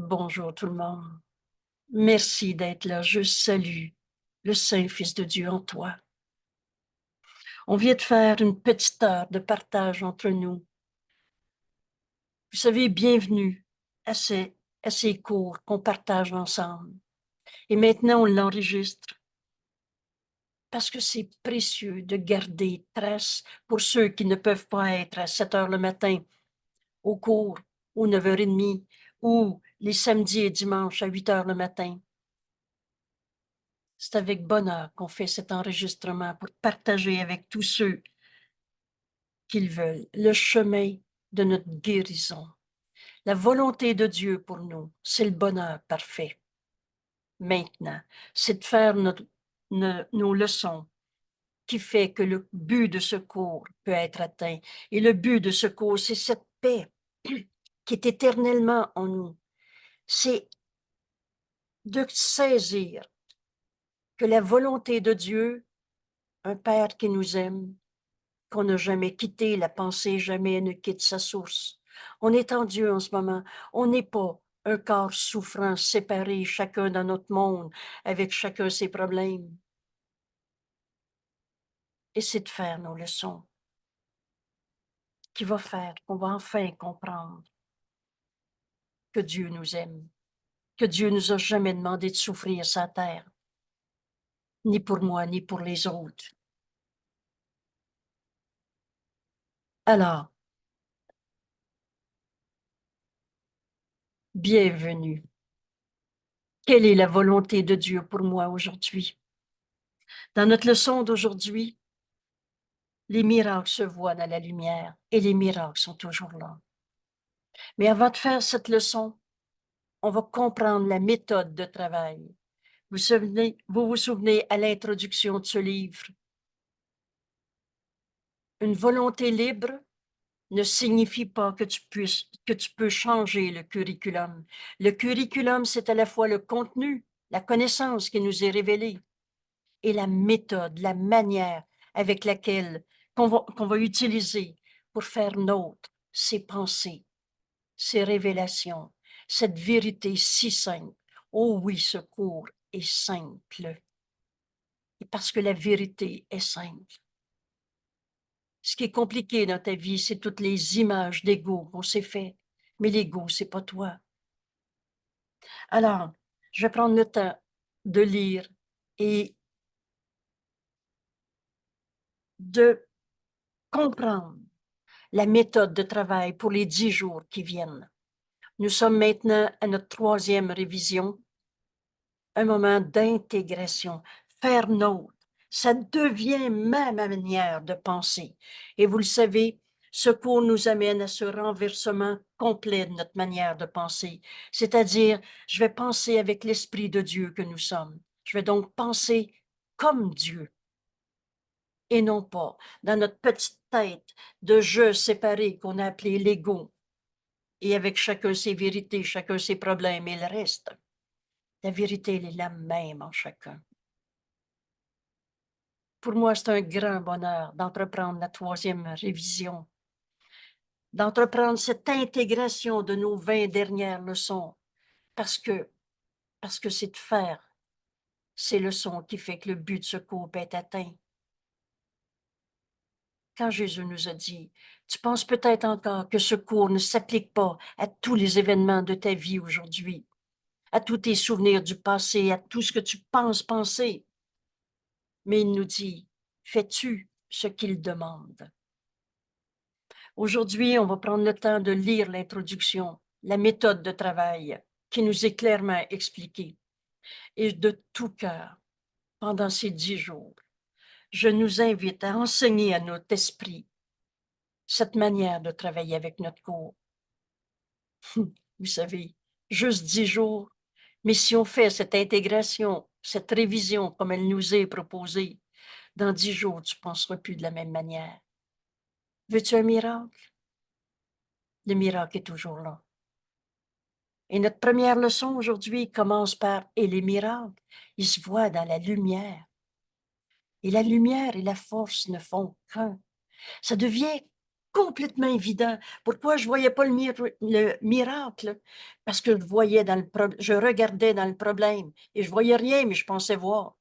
Bonjour tout le monde. Merci d'être là. Je salue le Saint-Fils de Dieu en toi. On vient de faire une petite heure de partage entre nous. Vous savez, bienvenue à ces cours qu'on partage ensemble. Et maintenant, on l'enregistre parce que c'est précieux de garder trace pour ceux qui ne peuvent pas être à 7 heures le matin au cours, ou 9h30, ou les samedis et dimanches à 8 heures le matin. C'est avec bonheur qu'on fait cet enregistrement pour partager avec tous ceux qui le veulent le chemin de notre guérison. La volonté de Dieu pour nous, c'est le bonheur parfait. Maintenant, c'est de faire nos leçons qui fait que le but de ce cours peut être atteint. Et le but de ce cours, c'est cette paix qui est éternellement en nous. C'est de saisir que la volonté de Dieu, un Père qui nous aime, qu'on n'a jamais quitté, la pensée jamais ne quitte sa source. On est en Dieu en ce moment. On n'est pas un corps souffrant, séparé, chacun dans notre monde, avec chacun ses problèmes. Et c'est de faire nos leçons qui va faire qu'on va enfin comprendre que Dieu nous aime, que Dieu nous a jamais demandé de souffrir sa terre, ni pour moi, ni pour les autres. Alors, bienvenue. Quelle est la volonté de Dieu pour moi aujourd'hui? Dans notre leçon d'aujourd'hui, les miracles se voient dans la lumière et les miracles sont toujours là. Mais avant de faire cette leçon, on va comprendre la méthode de travail. Vous vous souvenez à l'introduction de ce livre, une volonté libre ne signifie pas que tu peux changer le curriculum. Le curriculum, c'est à la fois le contenu, la connaissance qui nous est révélée et la méthode, la manière avec laquelle qu'on va utiliser pour faire nôtre ces pensées, ces révélations, cette vérité si simple. Oh oui, ce cours est simple. Et parce que la vérité est simple. Ce qui est compliqué dans ta vie, c'est toutes les images d'ego qu'on s'est fait. Mais l'ego, c'est pas toi. Alors, je vais prendre le temps de lire et de comprendre la méthode de travail pour les 10 jours qui viennent. Nous sommes maintenant à notre 3e révision, un moment d'intégration, faire nôtre. Ça devient ma manière de penser. Et vous le savez, ce cours nous amène à ce renversement complet de notre manière de penser. C'est-à-dire, je vais penser avec l'Esprit de Dieu que nous sommes. Je vais donc penser comme Dieu et non pas dans notre petite tête de jeu séparé qu'on a appelé l'ego et avec chacun ses vérités, chacun ses problèmes et le reste. La vérité, elle est la même en chacun. Pour moi, c'est un grand bonheur d'entreprendre la 3e révision, d'entreprendre cette intégration de nos 20 dernières leçons, parce que c'est de faire ces leçons qui fait que le but de ce cours est atteint. Quand Jésus nous a dit, tu penses peut-être encore que ce cours ne s'applique pas à tous les événements de ta vie aujourd'hui, à tous tes souvenirs du passé, à tout ce que tu penses penser. Mais il nous dit, fais-tu ce qu'il demande? Aujourd'hui, on va prendre le temps de lire l'introduction, la méthode de travail qui nous est clairement expliquée. Et de tout cœur, pendant ces 10 jours, je nous invite à enseigner à notre esprit cette manière de travailler avec notre cours. Vous savez, juste 10 jours, mais si on fait cette intégration, cette révision comme elle nous est proposée, dans 10 jours, tu ne penseras plus de la même manière. Veux-tu un miracle? Le miracle est toujours là. Et notre première leçon aujourd'hui commence par « Et les miracles, ils se voient dans la lumière. » Et la lumière et la force ne font qu'un. Ça devient complètement évident. Pourquoi je voyais pas le miracle? Parce que je regardais dans le problème et je voyais rien, mais je pensais voir.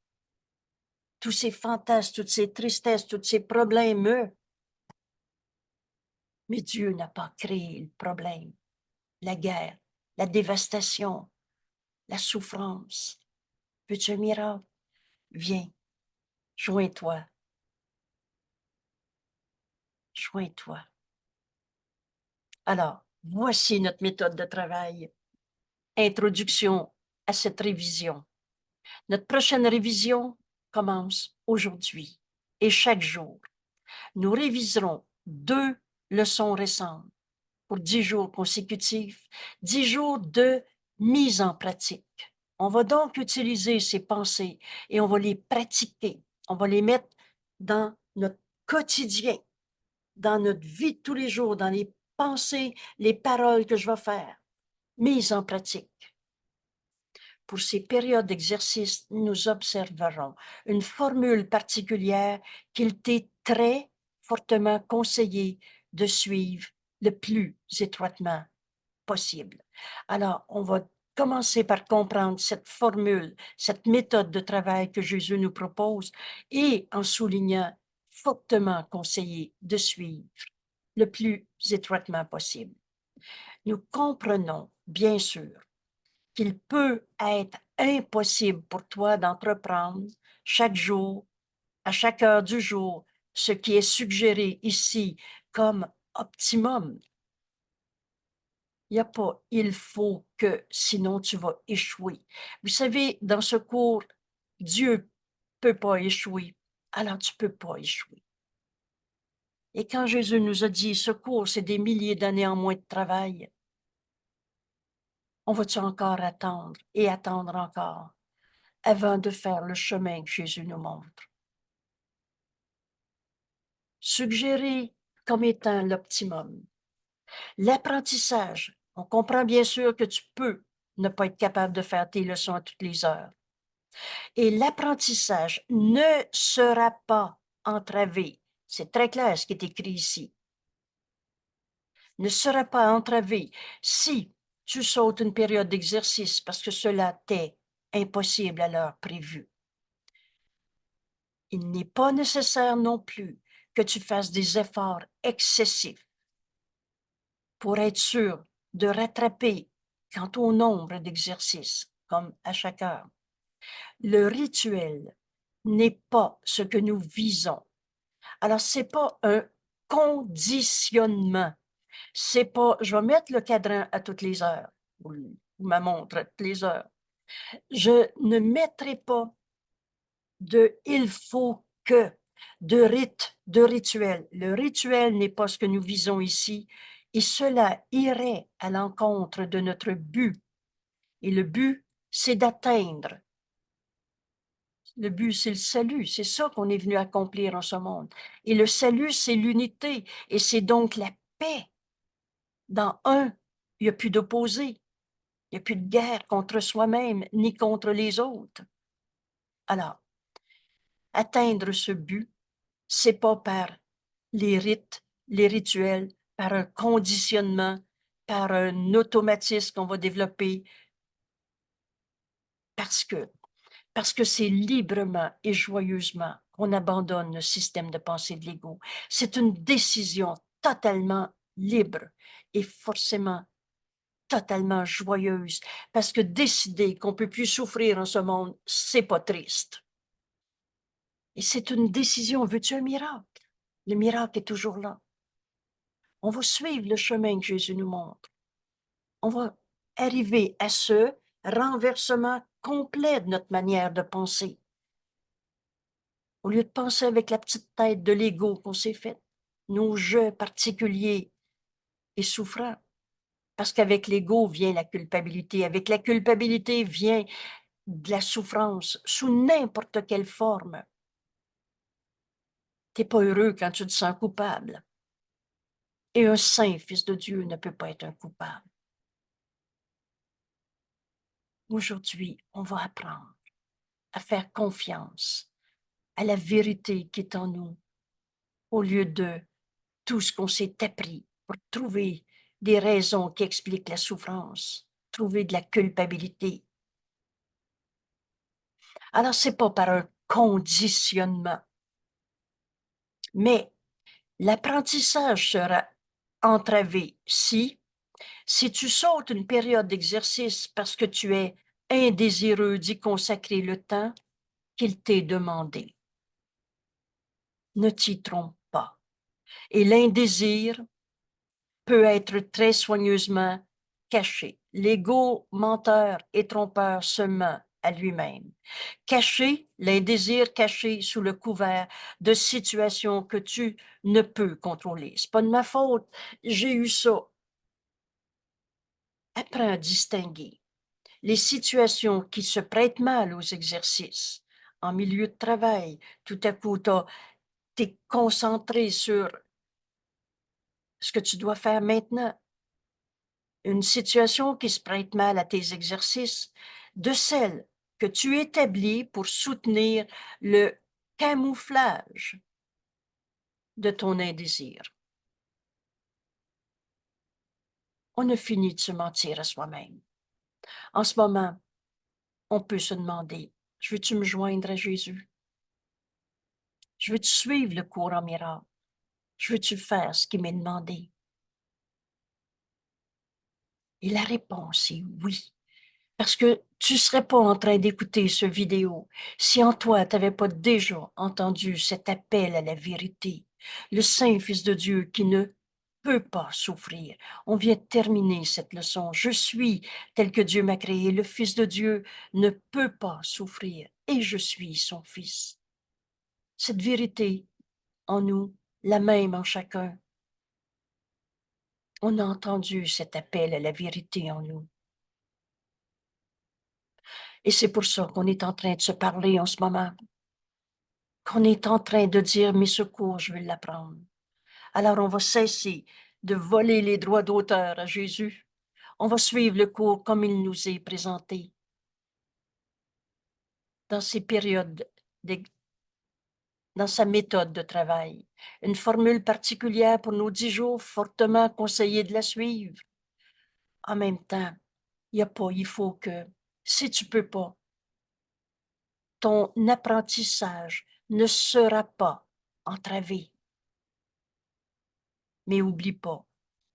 Tous ces fantasmes, toutes ces tristesses, tous ces problèmes. Mais Dieu n'a pas créé le problème, la guerre, la dévastation, la souffrance. Veux-tu un miracle? Viens, joins-toi, joins-toi. Alors, voici notre méthode de travail. Introduction à cette révision. Notre prochaine révision commence aujourd'hui et chaque jour. Nous réviserons 2 leçons récentes pour 10 jours consécutifs, 10 jours de mise en pratique. On va donc utiliser ces pensées et on va les pratiquer. On va les mettre dans notre quotidien, dans notre vie de tous les jours, dans les pensées, les paroles que je vais faire. Mise en pratique. Pour ces périodes d'exercice, nous observerons une formule particulière qu'il t'est très fortement conseillé de suivre le plus étroitement possible. Alors, on va commencer par comprendre cette formule, cette méthode de travail que Jésus nous propose et en soulignant fortement conseillé de suivre le plus étroitement possible. Nous comprenons, bien sûr, qu'il peut être impossible pour toi d'entreprendre chaque jour, à chaque heure du jour, ce qui est suggéré ici comme optimum. Il n'y a pas il faut que, sinon tu vas échouer. Vous savez, dans ce cours, Dieu ne peut pas échouer, alors tu ne peux pas échouer. Et quand Jésus nous a dit, ce cours, c'est des milliers d'années en moins de travail, on va-tu encore attendre et attendre encore avant de faire le chemin que Jésus nous montre? Suggéré comme étant l'optimum. L'apprentissage, on comprend bien sûr que tu peux ne pas être capable de faire tes leçons à toutes les heures. Et l'apprentissage ne sera pas entravé. C'est très clair ce qui est écrit ici. Ne sera pas entravé si tu sautes une période d'exercice parce que cela t'est impossible à l'heure prévue. Il n'est pas nécessaire non plus que tu fasses des efforts excessifs pour être sûr de rattraper quant au nombre d'exercices, comme à chaque heure. Le rituel n'est pas ce que nous visons. Alors, c'est pas un conditionnement. C'est pas, je vais mettre le cadran à toutes les heures, ou ma montre à toutes les heures. Je ne mettrai pas de il faut que, de rite, de rituel. Le rituel n'est pas ce que nous visons ici, et cela irait à l'encontre de notre but. Et le but, c'est d'atteindre. Le but, c'est le salut. C'est ça qu'on est venu accomplir en ce monde. Et le salut, c'est l'unité. Et c'est donc la paix. Dans un, il n'y a plus d'opposé. Il n'y a plus de guerre contre soi-même ni contre les autres. Alors, atteindre ce but, c'est pas par les rites, les rituels, par un conditionnement, par un automatisme qu'on va développer, parce que c'est librement et joyeusement qu'on abandonne le système de pensée de l'ego. C'est une décision totalement libre et forcément totalement joyeuse, parce que décider qu'on peut plus souffrir en ce monde, c'est pas triste. Et c'est une décision. Veux-tu un miracle? Le miracle est toujours là. On va suivre le chemin que Jésus nous montre. On va arriver à ce renversement complet de notre manière de penser. Au lieu de penser avec la petite tête de l'ego qu'on s'est fait, nos jeux particuliers et souffrants. Parce qu'avec l'ego vient la culpabilité. Avec la culpabilité vient de la souffrance sous n'importe quelle forme. Tu n'es pas heureux quand tu te sens coupable. Et un saint fils de Dieu ne peut pas être un coupable. Aujourd'hui, on va apprendre à faire confiance à la vérité qui est en nous, au lieu de tout ce qu'on s'est appris pour trouver des raisons qui expliquent la souffrance, trouver de la culpabilité. Alors, c'est pas par un conditionnement, mais l'apprentissage sera entravé si tu sautes une période d'exercice parce que tu es indésireux d'y consacrer le temps qu'il t'est demandé. Ne t'y trompe pas. Et l'indésir peut être très soigneusement caché. L'ego menteur et trompeur se ment à lui-même. Caché, l'indésir caché sous le couvert de situations que tu ne peux contrôler. C'est pas de ma faute, j'ai eu ça. Apprends à distinguer les situations qui se prêtent mal aux exercices. En milieu de travail, tout à coup, tu es concentré sur ce que tu dois faire maintenant. Une situation qui se prête mal à tes exercices, de celle que tu établis pour soutenir le camouflage de ton indésir. On a fini de se mentir à soi-même. En ce moment, on peut se demander, je veux-tu me joindre à Jésus? Je veux-tu suivre le cours en miracle? Je veux-tu faire ce qui m'est demandé? Et la réponse est oui. Parce que tu ne serais pas en train d'écouter ce vidéo si en toi, tu n'avais pas déjà entendu cet appel à la vérité. Le Saint Fils de Dieu qui ne peut pas souffrir. On vient de terminer cette leçon. Je suis tel que Dieu m'a créé. Le Fils de Dieu ne peut pas souffrir et je suis son Fils. Cette vérité en nous, la même en chacun. On a entendu cet appel à la vérité en nous. Et c'est pour ça qu'on est en train de se parler en ce moment, qu'on est en train de dire mes secours, je vais l'apprendre. Alors on va cesser de voler les droits d'auteur à Jésus. On va suivre le cours comme il nous est présenté. Dans ces périodes, dans sa méthode de travail. Une formule particulière pour nos 10 jours, fortement conseillé de la suivre. En même temps, il faut que, si tu peux pas, ton apprentissage ne sera pas entravé. Mais oublie pas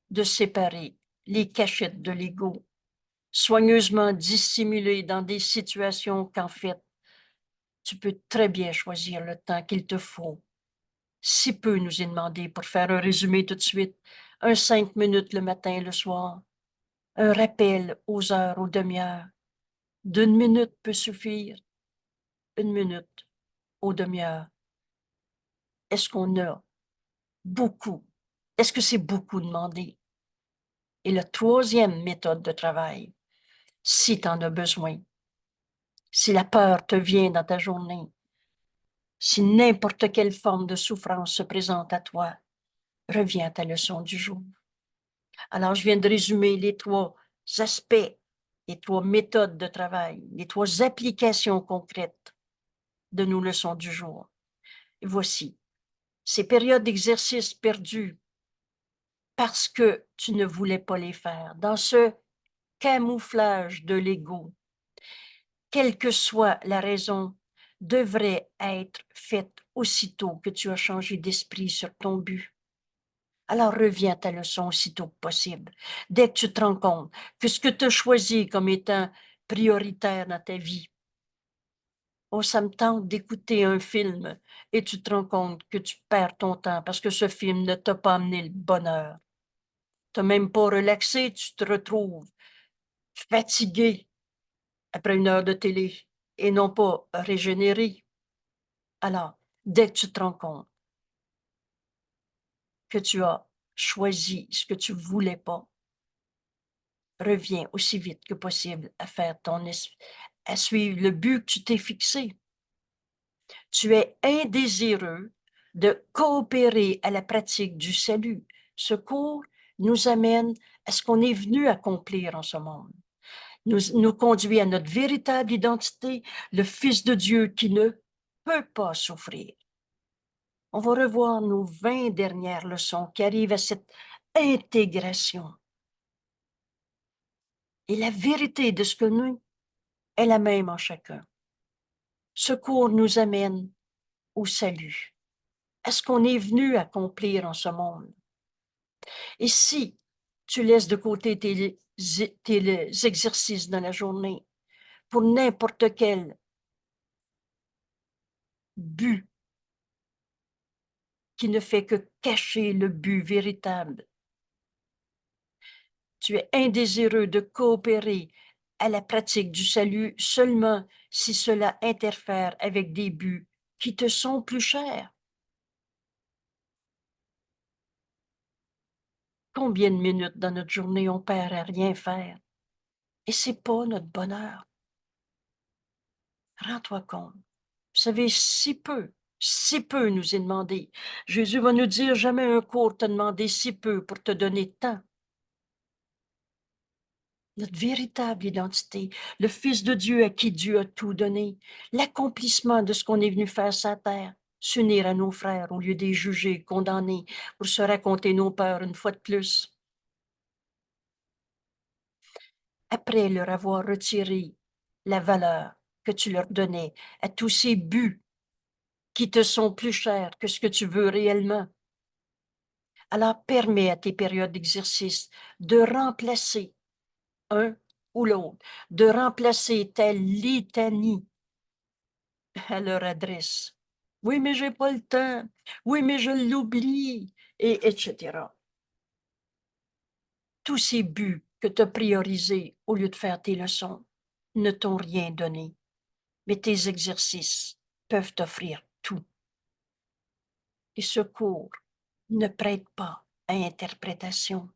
de séparer les cachettes de l'ego, soigneusement dissimulées dans des situations qu'en fait, tu peux très bien choisir le temps qu'il te faut. Si peu nous est demandé pour faire un résumé tout de suite, un 5 minutes le matin et le soir, un rappel aux heures, aux demi-heures. D'une minute peut suffire, une minute aux demi-heures. Est-ce qu'on a beaucoup? Est-ce que c'est beaucoup demandé? Et la troisième méthode de travail, si tu en as besoin, si la peur te vient dans ta journée, si n'importe quelle forme de souffrance se présente à toi, reviens à ta leçon du jour. Alors, je viens de résumer les 3 aspects, les 3 méthodes de travail, les 3 applications concrètes de nos leçons du jour. Et voici, ces périodes d'exercice perdues parce que tu ne voulais pas les faire, dans ce camouflage de l'ego, quelle que soit la raison, devrait être faite aussitôt que tu as changé d'esprit sur ton but. Alors reviens à ta leçon aussitôt que possible. Dès que tu te rends compte que ce que tu as choisi comme étant prioritaire dans ta vie, oh, ça me tente d'écouter un film et tu te rends compte que tu perds ton temps parce que ce film ne t'a pas amené le bonheur. Tu n'as même pas relaxé, tu te retrouves fatigué après une heure de télé et non pas régénéré. Alors, dès que tu te rends compte que tu as choisi ce que tu ne voulais pas, reviens aussi vite que possible à faire à suivre le but que tu t'es fixé. Tu es indésireux de coopérer à la pratique du salut. Ce cours nous amène à ce qu'on est venu accomplir en ce monde. Nous conduit à notre véritable identité, le Fils de Dieu qui ne peut pas souffrir. On va revoir nos 20 dernières leçons qui arrivent à cette intégration. Et la vérité de ce que nous est la même en chacun. Ce cours nous amène au salut, à ce qu'on est venu accomplir en ce monde. Et si tu laisses de côté tes exercices dans la journée pour n'importe quel but qui ne fait que cacher le but véritable, tu es indésireux de coopérer à la pratique du salut seulement si cela interfère avec des buts qui te sont plus chers. Combien de minutes dans notre journée on perd à rien faire? Et c'est pas notre bonheur. Rends-toi compte. Vous savez, si peu nous est demandé. Jésus va nous dire, jamais un cours t'a demandé si peu pour te donner tant. Notre véritable identité, le Fils de Dieu à qui Dieu a tout donné, l'accomplissement de ce qu'on est venu faire sur la terre, s'unir à nos frères au lieu des juger, condamner, pour se raconter nos peurs une fois de plus. Après leur avoir retiré la valeur que tu leur donnais à tous ces buts qui te sont plus chers que ce que tu veux réellement. Alors permets à tes périodes d'exercice de remplacer un ou l'autre, de remplacer ta litanie à leur adresse. Oui, mais j'ai pas le temps. Oui, mais je l'oublie, et etc. Tous ces buts que tu as priorisés au lieu de faire tes leçons ne t'ont rien donné, mais tes exercices peuvent t'offrir tout. Et ce cours ne prête pas à interprétation.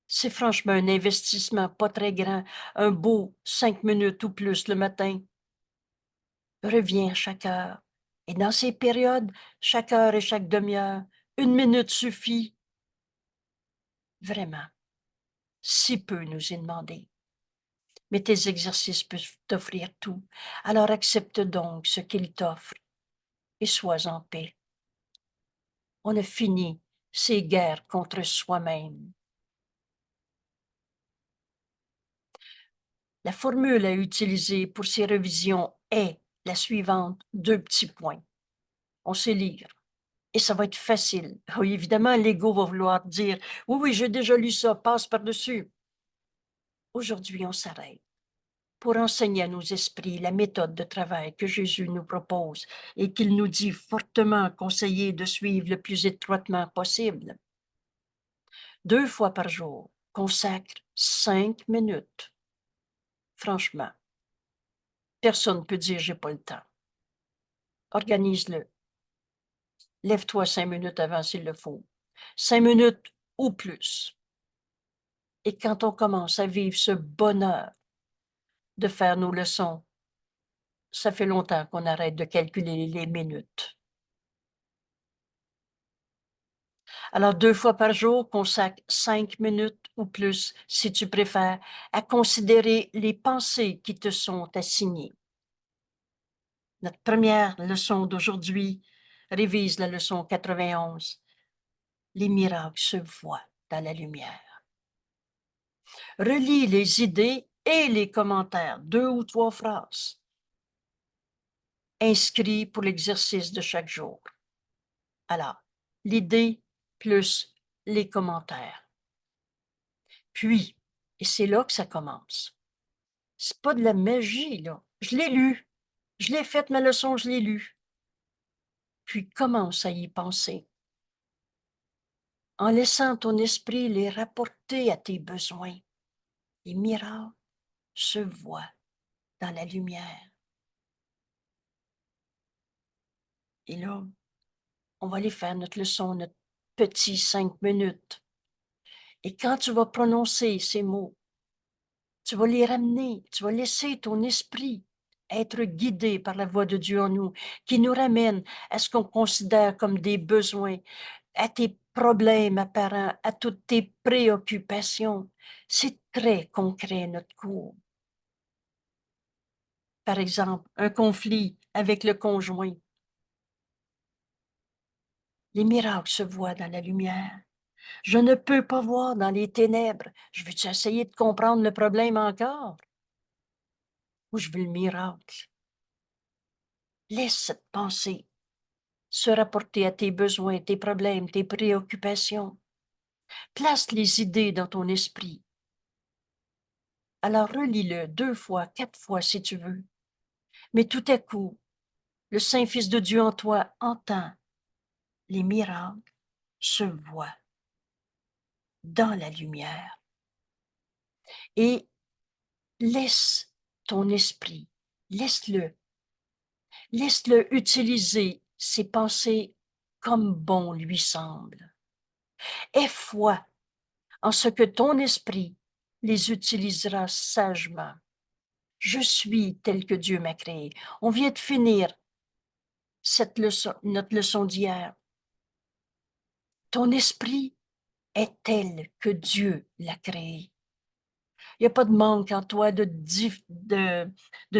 C'est franchement un investissement pas très grand, un beau 5 minutes ou plus le matin. Reviens à chaque heure. Et dans ces périodes, chaque heure et chaque demi-heure, 1 minute suffit. Vraiment, si peu nous est demandé. Mais tes exercices peuvent t'offrir tout. Alors accepte donc ce qu'ils t'offrent et sois en paix. On a fini ces guerres contre soi-même. La formule à utiliser pour ces révisions est la suivante, 2 petits points. On sait lire et ça va être facile. Oui, évidemment, l'ego va vouloir dire, oui, oui, j'ai déjà lu ça, passe par-dessus. Aujourd'hui, on s'arrête pour enseigner à nos esprits la méthode de travail que Jésus nous propose et qu'il nous dit fortement conseiller de suivre le plus étroitement possible. 2 fois par jour, consacre 5 minutes. Franchement, personne ne peut dire j'ai pas le temps. Organise-le. Lève-toi 5 minutes avant s'il le faut. 5 minutes ou plus. Et quand on commence à vivre ce bonheur de faire nos leçons, ça fait longtemps qu'on arrête de calculer les minutes. Alors 2 fois par jour, consacre 5 minutes ou plus, si tu préfères, à considérer les pensées qui te sont assignées. Notre première leçon d'aujourd'hui révise la leçon 91. Les miracles se voient dans la lumière. Relis les idées et les commentaires, 2 ou 3 phrases, inscrits pour l'exercice de chaque jour. Alors, l'idée plus les commentaires. Puis, et c'est là que ça commence. C'est pas de la magie, là. Je l'ai lu. Je l'ai faite, ma leçon, je l'ai lue. Puis commence à y penser, en laissant ton esprit les rapporter à tes besoins. Les miracles se voient dans la lumière. Et là, on va aller faire notre leçon, notre petit 5 minutes. Et quand tu vas prononcer ces mots, tu vas les ramener, tu vas laisser ton esprit être guidé par la voix de Dieu en nous, qui nous ramène à ce qu'on considère comme des besoins, à tes problèmes apparents, à toutes tes préoccupations. C'est très concret, notre cours. Par exemple, un conflit avec le conjoint. Les miracles se voient dans la lumière. Je ne peux pas voir dans les ténèbres. Je veux-tu essayer de comprendre le problème encore? Ou je veux le miracle? Laisse cette pensée se rapporter à tes besoins, tes problèmes, tes préoccupations. Place les idées dans ton esprit. Alors relis-le 2 fois, 4 fois si tu veux. Mais tout à coup, le Saint-Fils de Dieu en toi entend les miracles se voient dans la lumière. Et laisse ton esprit, laisse-le utiliser ses pensées comme bon lui semble. Aie foi en ce que ton esprit les utilisera sagement. Je suis tel que Dieu m'a créé. On vient de finir notre leçon d'hier. Ton esprit est tel que Dieu l'a créé. Il n'y a pas de manque en toi, de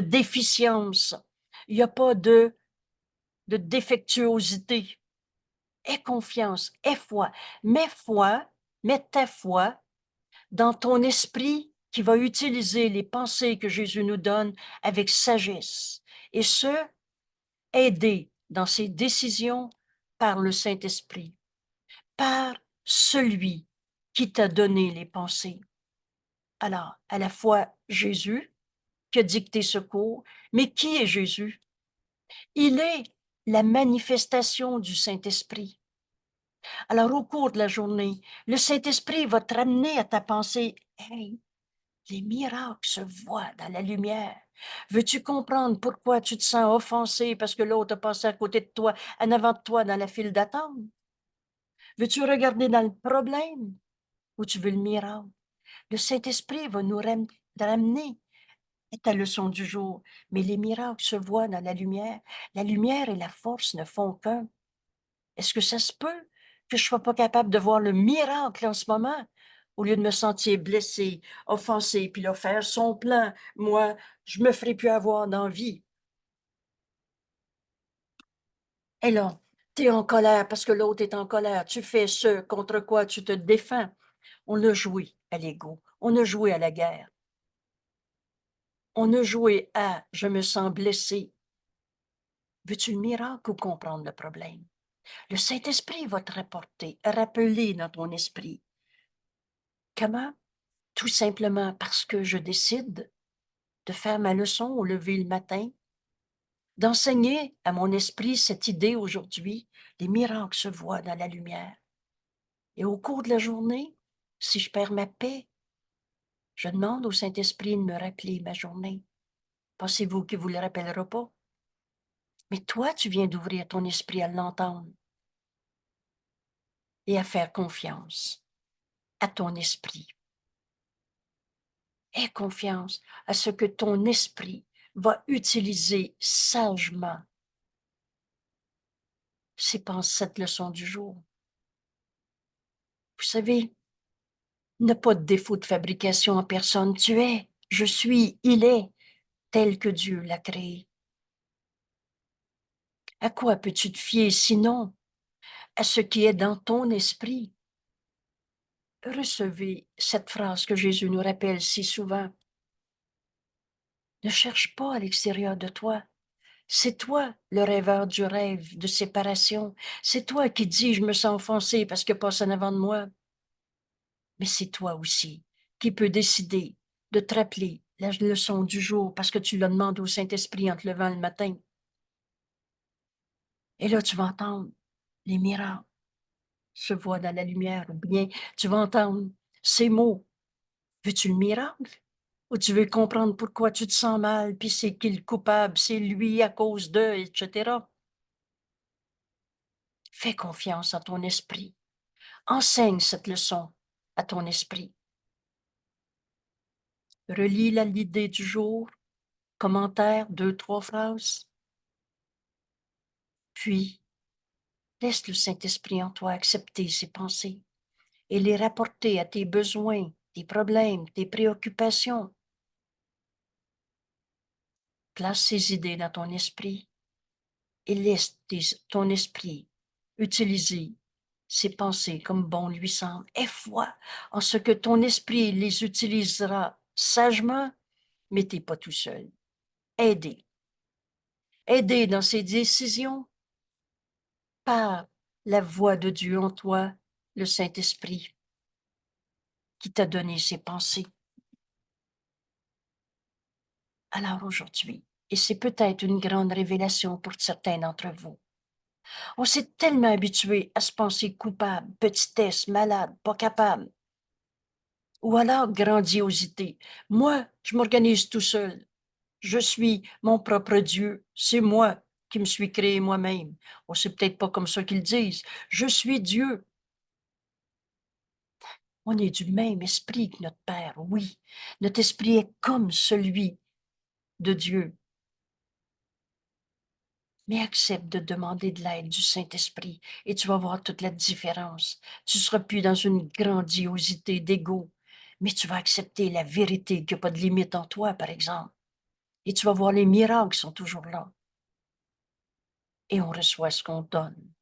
déficience. Il n'y a pas de défectuosité. Aie confiance, aie foi. Mets ta foi dans ton esprit qui va utiliser les pensées que Jésus nous donne avec sagesse. Et ce, aidé dans ses décisions par le Saint-Esprit, par celui qui t'a donné les pensées. Alors, à la fois Jésus, qui a dicté ce cours, mais qui est Jésus? Il est la manifestation du Saint-Esprit. Alors, au cours de la journée, le Saint-Esprit va te ramener à ta pensée. Hey, les miracles se voient dans la lumière. Veux-tu comprendre pourquoi tu te sens offensé parce que l'autre a passé à côté de toi, en avant de toi dans la file d'attente? Veux-tu regarder dans le problème ou tu veux le miracle? Le Saint-Esprit va nous ramener à ta leçon du jour. Mais les miracles se voient dans la lumière. La lumière et la force ne font qu'un. Est-ce que ça se peut que je ne sois pas capable de voir le miracle en ce moment? Au lieu de me sentir blessé, offensé, puis là, faire son plan, moi, je ne me ferai plus avoir d'envie. Et là, tu es en colère parce que l'autre est en colère. Tu fais ce contre quoi tu te défends. On a joué à l'ego. On a joué à la guerre. On a joué à « je me sens blessé ». Veux-tu le miracle ou comprendre le problème? Le Saint-Esprit va te rappeler dans ton esprit. Comment? Tout simplement parce que je décide de faire ma leçon au lever le matin, d'enseigner à mon esprit cette idée aujourd'hui, les miracles se voient dans la lumière. Et au cours de la journée, si je perds ma paix, je demande au Saint-Esprit de me rappeler ma journée. Pensez-vous qu'il ne vous le rappellera pas? Mais toi, tu viens d'ouvrir ton esprit à l'entendre et à faire confiance à ton esprit. Aie confiance à ce que ton esprit va utiliser sagement. C'est pas cette leçon du jour. Vous savez, n'a pas de défaut de fabrication en personne. Tu es, je suis, il est, tel que Dieu l'a créé. À quoi peux-tu te fier sinon à ce qui est dans ton esprit? Recevez cette phrase que Jésus nous rappelle si souvent. Ne cherche pas à l'extérieur de toi. C'est toi le rêveur du rêve de séparation. C'est toi qui dis « je me sens offensé parce qu'il passe en avant de moi ». Mais c'est toi aussi qui peux décider de te rappeler la leçon du jour parce que tu la demandes au Saint-Esprit en te levant le matin. Et là, tu vas entendre les miracles se voient dans la lumière, ou bien tu vas entendre ces mots. Veux-tu le miracle? Ou tu veux comprendre pourquoi tu te sens mal, puis c'est qui le coupable, c'est lui à cause d'eux, etc. Fais confiance à ton esprit. Enseigne cette leçon à ton esprit. Relis l'idée du jour, commentaire, 2, 3 phrases. Puis, laisse le Saint-Esprit en toi accepter ses pensées et les rapporter à tes besoins, tes problèmes, tes préoccupations. Place ces idées dans ton esprit et laisse ton esprit utiliser ses pensées comme bon lui semble. Aie foi en ce que ton esprit les utilisera sagement, mais tu n'es pas tout seul. Aidez. Aidez dans ses décisions par la voix de Dieu en toi, le Saint-Esprit, qui t'a donné ses pensées. Alors aujourd'hui, et c'est peut-être une grande révélation pour certains d'entre vous, on s'est tellement habitué à se penser coupable, petitesse, malade, pas capable, ou alors grandiosité. Moi, je m'organise tout seul. Je suis mon propre Dieu. C'est moi qui me suis créé moi-même. Oh, c'est peut-être pas comme ça qu'ils disent. Je suis Dieu. On est du même esprit que notre Père, oui. Notre esprit est comme celui de Dieu. Mais accepte de demander de l'aide du Saint-Esprit et tu vas voir toute la différence. Tu ne seras plus dans une grandiosité d'ego, mais tu vas accepter la vérité qu'il n'y a pas de limite en toi, par exemple. Et tu vas voir les miracles sont toujours là. Et on reçoit ce qu'on donne.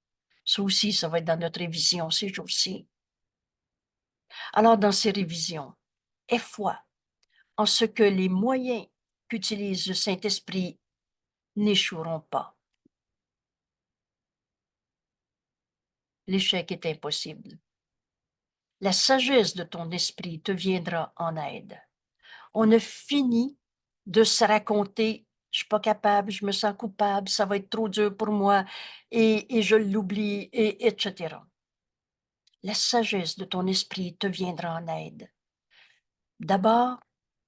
Ça aussi, ça va être dans notre révision ces jours-ci. Alors, dans ces révisions, aie foi en ce que les moyens qu'utilise le Saint-Esprit n'échoueront pas. L'échec est impossible. La sagesse de ton esprit te viendra en aide. On a fini de se raconter, je suis pas capable, je me sens coupable, ça va être trop dur pour moi et je l'oublie, et etc. La sagesse de ton esprit te viendra en aide. D'abord,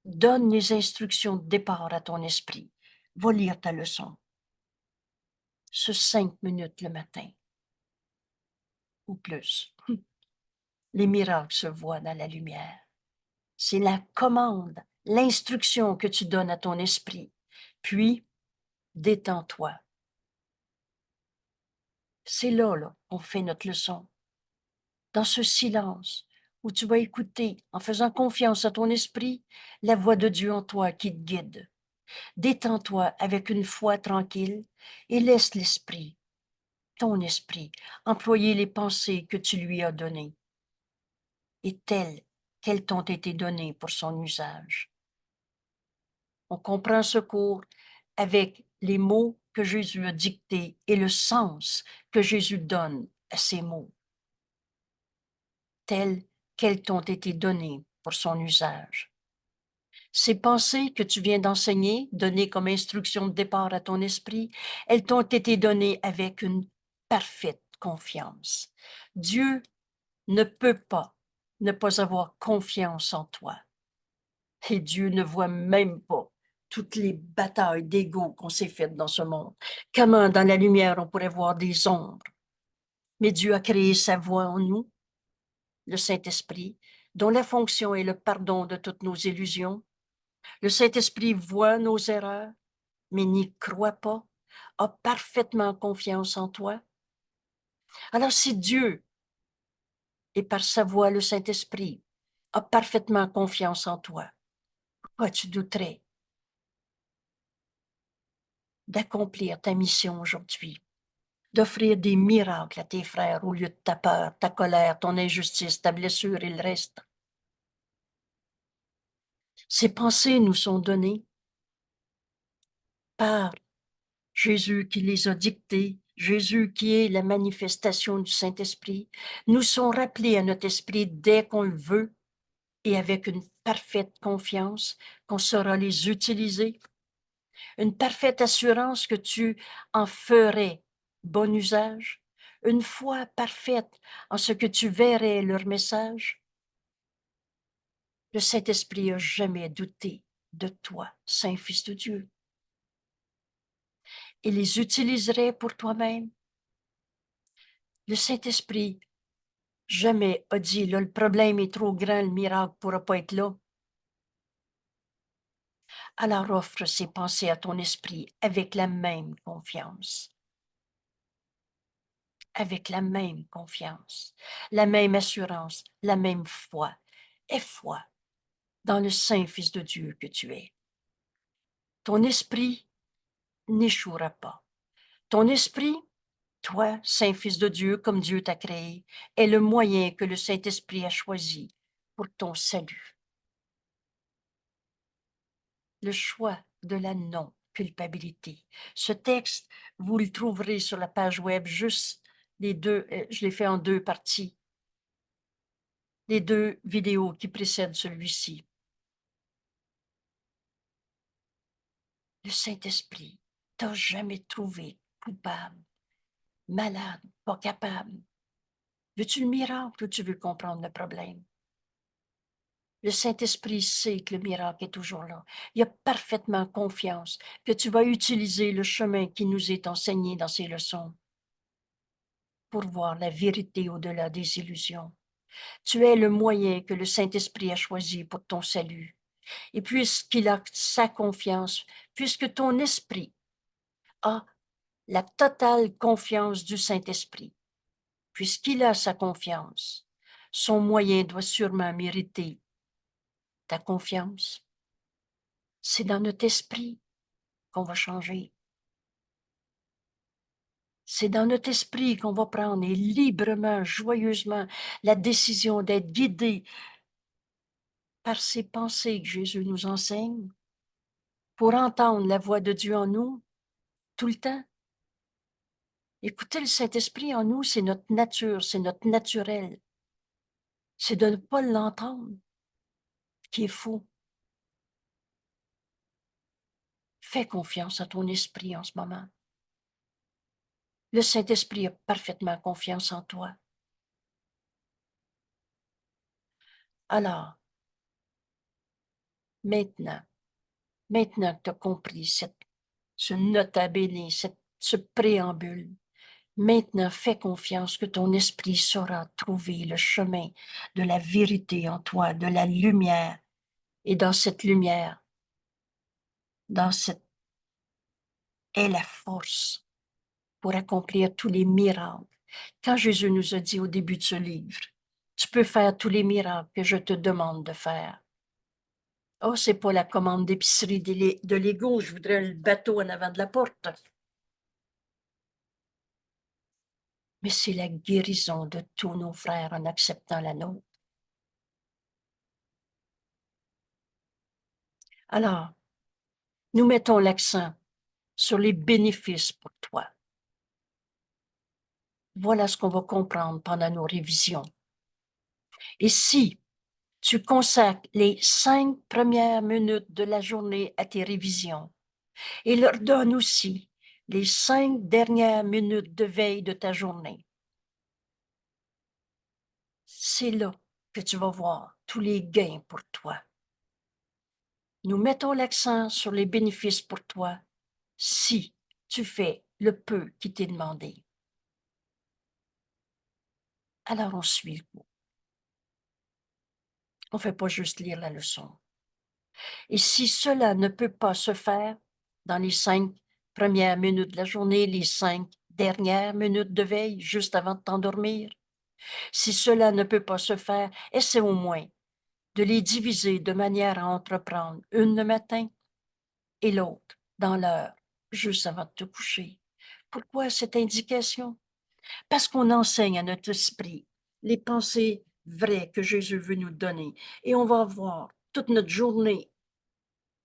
donne les instructions de départ à ton esprit. Va lire ta leçon. Ce 5 minutes le matin ou plus. Les miracles se voient dans la lumière. C'est la commande, l'instruction que tu donnes à ton esprit. Puis, détends-toi. C'est là, on fait notre leçon. Dans ce silence où tu vas écouter, en faisant confiance à ton esprit, la voix de Dieu en toi qui te guide. Détends-toi avec une foi tranquille et laisse l'esprit, ton esprit, employer les pensées que tu lui as données et telles qu'elles t'ont été données pour son usage. On comprend ce cours avec les mots que Jésus a dictés et le sens que Jésus donne à ces mots, tels qu'elles t'ont été données pour son usage. Ces pensées que tu viens d'enseigner, données comme instruction de départ à ton esprit, elles t'ont été données avec une parfaite confiance. Dieu ne peut pas ne pas avoir confiance en toi. Et Dieu ne voit même pas toutes les batailles d'ego qu'on s'est faites dans ce monde. Comment dans la lumière on pourrait voir des ombres? Mais Dieu a créé sa voix en nous, le Saint-Esprit, dont la fonction est le pardon de toutes nos illusions. Le Saint-Esprit voit nos erreurs, mais n'y croit pas, a parfaitement confiance en toi. Alors si Dieu, et par sa voix le Saint-Esprit, a parfaitement confiance en toi, pourquoi tu douterais d'accomplir ta mission aujourd'hui, d'offrir des miracles à tes frères au lieu de ta peur, ta colère, ton injustice, ta blessure et le reste? Ces pensées nous sont données par Jésus qui les a dictées, Jésus qui est la manifestation du Saint-Esprit, nous sont rappelés à notre esprit dès qu'on le veut et avec une parfaite confiance qu'on saura les utiliser, une parfaite assurance que tu en ferais bon usage, une foi parfaite en ce que tu verrais leur message. Le Saint-Esprit n'a jamais douté de toi, Saint-Fils de Dieu, et les utiliserait pour toi-même. Le Saint-Esprit jamais a dit, là, le problème est trop grand, le miracle ne pourra pas être là. Alors offre ces pensées à ton esprit avec la même confiance. Avec la même confiance, la même assurance, la même foi. Aie foi dans le Saint-Fils de Dieu que tu es. Ton esprit n'échouera pas. Ton esprit Toi, Saint Fils de Dieu, comme Dieu t'a créé, est le moyen que le Saint-Esprit a choisi pour ton salut. Le choix de la non-culpabilité. Ce texte, vous le trouverez sur la page web, juste les deux, je l'ai fait en deux parties, les deux vidéos qui précèdent celui-ci. Le Saint-Esprit t'a jamais trouvé coupable, malade, pas capable. Veux-tu le miracle ou tu veux comprendre le problème? Le Saint-Esprit sait que le miracle est toujours là. Il a parfaitement confiance que tu vas utiliser le chemin qui nous est enseigné dans ces leçons pour voir la vérité au-delà des illusions. Tu es le moyen que le Saint-Esprit a choisi pour ton salut. Et puisqu'il a sa confiance, puisque ton esprit a la totale confiance du Saint-Esprit, puisqu'il a sa confiance, son moyen doit sûrement mériter ta confiance. C'est dans notre esprit qu'on va changer. C'est dans notre esprit qu'on va prendre et librement, joyeusement, la décision d'être guidé par ces pensées que Jésus nous enseigne pour entendre la voix de Dieu en nous tout le temps. Écoutez, le Saint-Esprit en nous, c'est notre nature, c'est notre naturel. C'est de ne pas l'entendre qui est faux. Fais confiance à ton esprit en ce moment. Le Saint-Esprit a parfaitement confiance en toi. Alors, maintenant que tu as compris ce nota bene, ce préambule, maintenant fais confiance que ton esprit saura trouver le chemin de la vérité en toi, de la lumière. Et dans cette lumière, est la force pour accomplir tous les miracles. Quand Jésus nous a dit au début de ce livre, tu peux faire tous les miracles que je te demande de faire. Oh, c'est pas la commande d'épicerie de Lego, je voudrais le bateau en avant de la porte. Mais c'est la guérison de tous nos frères en acceptant la nôtre. Alors, nous mettons l'accent sur les bénéfices pour toi. Voilà ce qu'on va comprendre pendant nos révisions. Et si tu consacres les 5 premières minutes de la journée à tes révisions et leur donnes aussi les 5 dernières minutes de veille de ta journée, c'est là que tu vas voir tous les gains pour toi. Nous mettons l'accent sur les bénéfices pour toi si tu fais le peu qui t'est demandé. Alors on suit le cours. On ne fait pas juste lire la leçon. Et si cela ne peut pas se faire dans les 5 premières minutes de la journée, les 5 dernières minutes de veille, juste avant de t'endormir, si cela ne peut pas se faire, essaie au moins de les diviser de manière à entreprendre une le matin et l'autre dans l'heure, juste avant de te coucher. Pourquoi cette indication? Parce qu'on enseigne à notre esprit les pensées vraies que Jésus veut nous donner. Et on va voir toute notre journée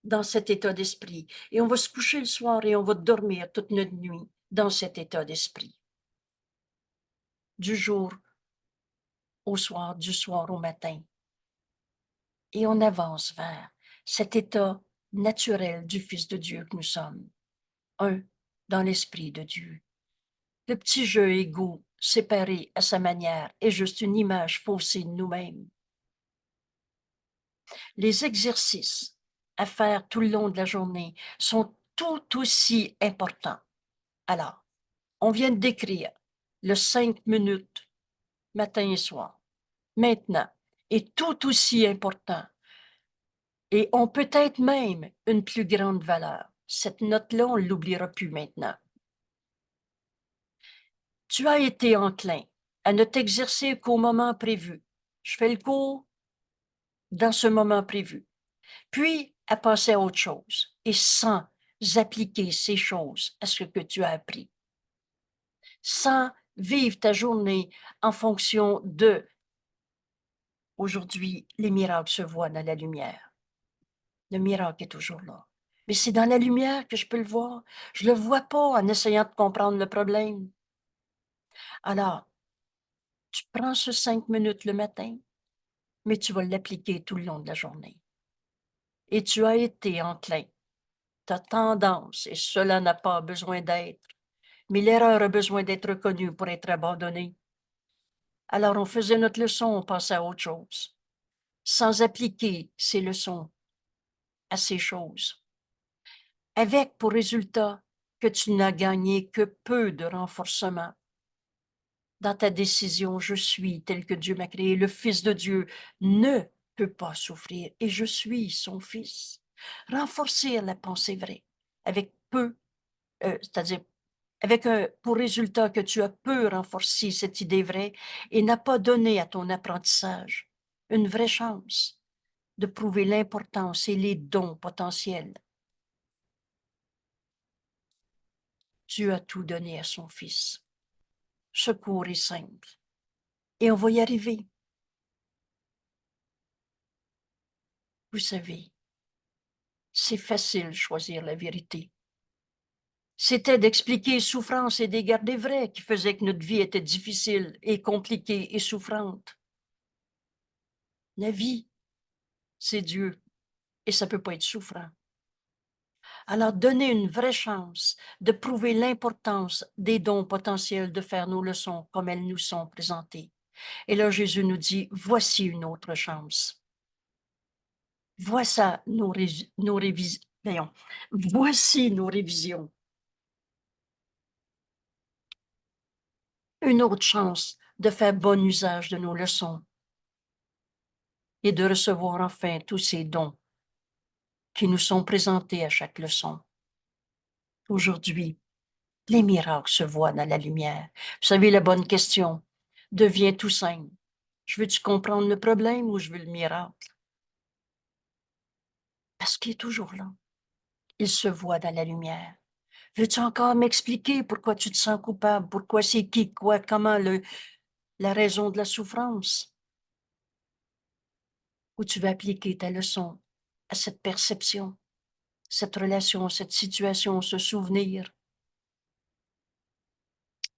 dans cet état d'esprit. Et on va se coucher le soir et on va dormir toute notre nuit dans cet état d'esprit. Du jour au soir, du soir au matin. Et on avance vers cet état naturel du Fils de Dieu que nous sommes. Un dans l'Esprit de Dieu. Le petit jeu égaux, séparé à sa manière, est juste une image faussée de nous-mêmes. Les exercices à faire tout le long de la journée sont tout aussi importants. Alors, on vient de décrire le 5 minutes matin et soir. Maintenant, est tout aussi important et ont peut-être même une plus grande valeur. Cette note-là, on ne l'oubliera plus maintenant. Tu as été enclin à ne t'exercer qu'au moment prévu. Je fais le cours dans ce moment prévu. Puis à passer à autre chose et sans appliquer ces choses à ce que tu as appris. sans vivre ta journée en fonction de aujourd'hui, les miracles se voient dans la lumière. Le miracle est toujours là. Mais c'est dans la lumière que je peux le voir. Je ne le vois pas en essayant de comprendre le problème. Alors, tu prends ce 5 minutes le matin, mais tu vas l'appliquer tout le long de la journée. Et tu as été enclin, ta tendance, et cela n'a pas besoin d'être, mais l'erreur a besoin d'être reconnue pour être abandonnée. Alors on faisait notre leçon, on passait à autre chose, sans appliquer ces leçons à ces choses, avec pour résultat que tu n'as gagné que peu de renforcement. Dans ta décision, je suis tel que Dieu m'a créé. Le Fils de Dieu ne peut pas souffrir et je suis son Fils. Renforcer la pensée vraie avec peu, c'est-à-dire avec pour résultat que tu as peu renforcé cette idée vraie et n'a pas donné à ton apprentissage une vraie chance de prouver l'importance et les dons potentiels. Dieu a tout donné à son Fils. Secours est simple. Et on va y arriver. Vous savez, c'est facile de choisir la vérité. C'était d'expliquer souffrance et des garder vrais qui faisaient que notre vie était difficile et compliquée et souffrante. La vie, c'est Dieu et ça ne peut pas être souffrant. Alors, donner une vraie chance de prouver l'importance des dons potentiels de faire nos leçons comme elles nous sont présentées. Et là, Jésus nous dit, voici une autre chance. Voici nos révisions. Voici nos révisions. Une autre chance de faire bon usage de nos leçons et de recevoir enfin tous ces dons qui nous sont présentés à chaque leçon. Aujourd'hui, les miracles se voient dans la lumière. Vous savez, la bonne question devient tout simple. Je veux-tu comprendre le problème ou je veux le miracle? Parce qu'il est toujours là. Il se voit dans la lumière. Veux-tu encore m'expliquer pourquoi tu te sens coupable? Pourquoi c'est qui, quoi, comment, la raison de la souffrance? Ou tu veux appliquer ta leçon à cette perception, cette relation, cette situation, ce souvenir?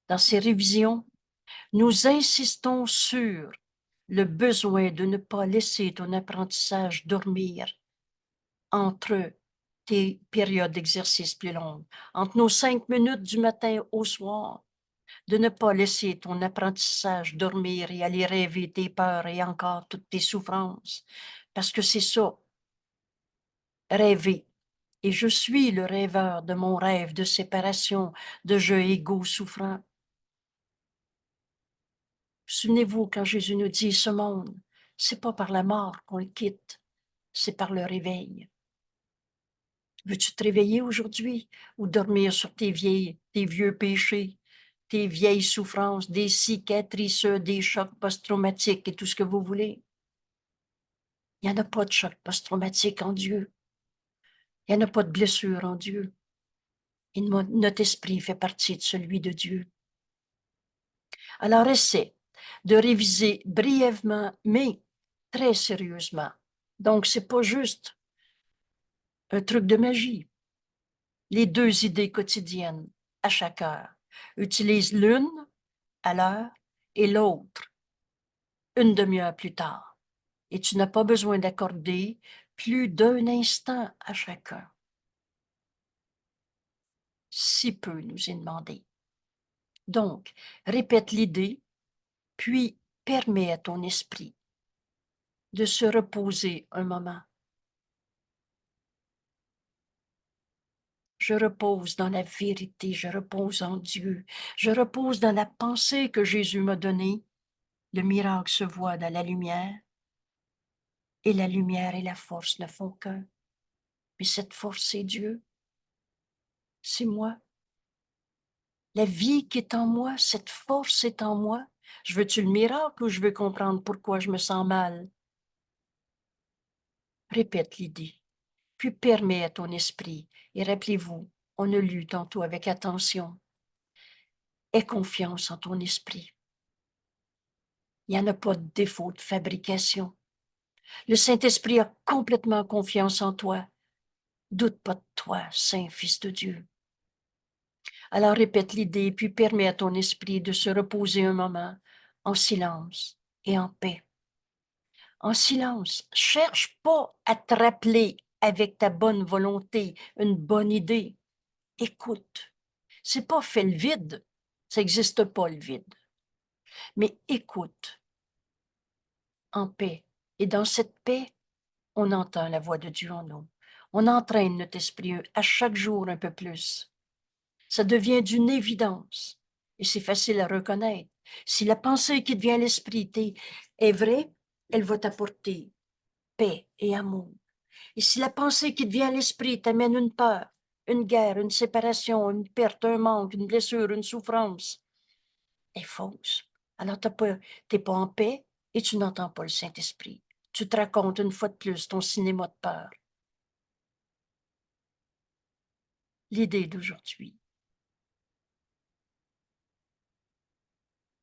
Dans ces révisions, nous insistons sur le besoin de ne pas laisser ton apprentissage dormir entre tes périodes d'exercice plus longues, entre nos 5 minutes du matin au soir, de ne pas laisser ton apprentissage dormir et aller rêver tes peurs et encore toutes tes souffrances. Parce que c'est ça, rêver. Et je suis le rêveur de mon rêve de séparation, de jeu égaux souffrant. Souvenez-vous quand Jésus nous dit ce monde, c'est pas par la mort qu'on le quitte, c'est par le réveil. Veux-tu te réveiller aujourd'hui ou dormir sur tes vieux péchés, tes vieilles souffrances, des cicatrices, des chocs post-traumatiques et tout ce que vous voulez? Il n'y en a pas de choc post-traumatique en Dieu. Il n'y en a pas de blessure en Dieu. Et notre esprit fait partie de celui de Dieu. Alors essaie de réviser brièvement, mais très sérieusement. Donc, c'est pas juste un truc de magie. Les 2 idées quotidiennes à chaque heure. Utilise l'une à l'heure et l'autre une demi-heure plus tard. Et tu n'as pas besoin d'accorder plus d'un instant à chacun. Si peu nous est demandé. Donc, répète l'idée, puis permets à ton esprit de se reposer un moment. Je repose dans la vérité, je repose en Dieu, je repose dans la pensée que Jésus m'a donnée. Le miracle se voit dans la lumière, et la lumière et la force ne font qu'un. Mais cette force, c'est Dieu, c'est moi. La vie qui est en moi, cette force est en moi. Je veux-tu le miracle ou je veux comprendre pourquoi je me sens mal? Répète l'idée, puis permets à ton esprit. Et rappelez-vous, on a lu tantôt avec attention. Aie confiance en ton esprit. Il n'y en a pas de défaut de fabrication. Le Saint-Esprit a complètement confiance en toi. Doute pas de toi, Saint Fils de Dieu. Alors répète l'idée, puis permets à ton esprit de se reposer un moment en silence et en paix. En silence, cherche pas à te rappeler avec ta bonne volonté une bonne idée. Écoute. C'est pas fait le vide. Ça n'existe pas le vide. Mais écoute en paix. Et dans cette paix, on entend la voix de Dieu en nous. On entraîne notre esprit à chaque jour un peu plus. Ça devient d'une évidence. Et c'est facile à reconnaître. Si la pensée qui devient l'esprit est vraie, elle va t'apporter paix et amour. Et si la pensée qui devient l'esprit t'amène une peur, une guerre, une séparation, une perte, un manque, une blessure, une souffrance, est fausse. Alors, t'es pas en paix et tu n'entends pas le Saint-Esprit. Tu te racontes une fois de plus ton cinéma de peur. L'idée d'aujourd'hui.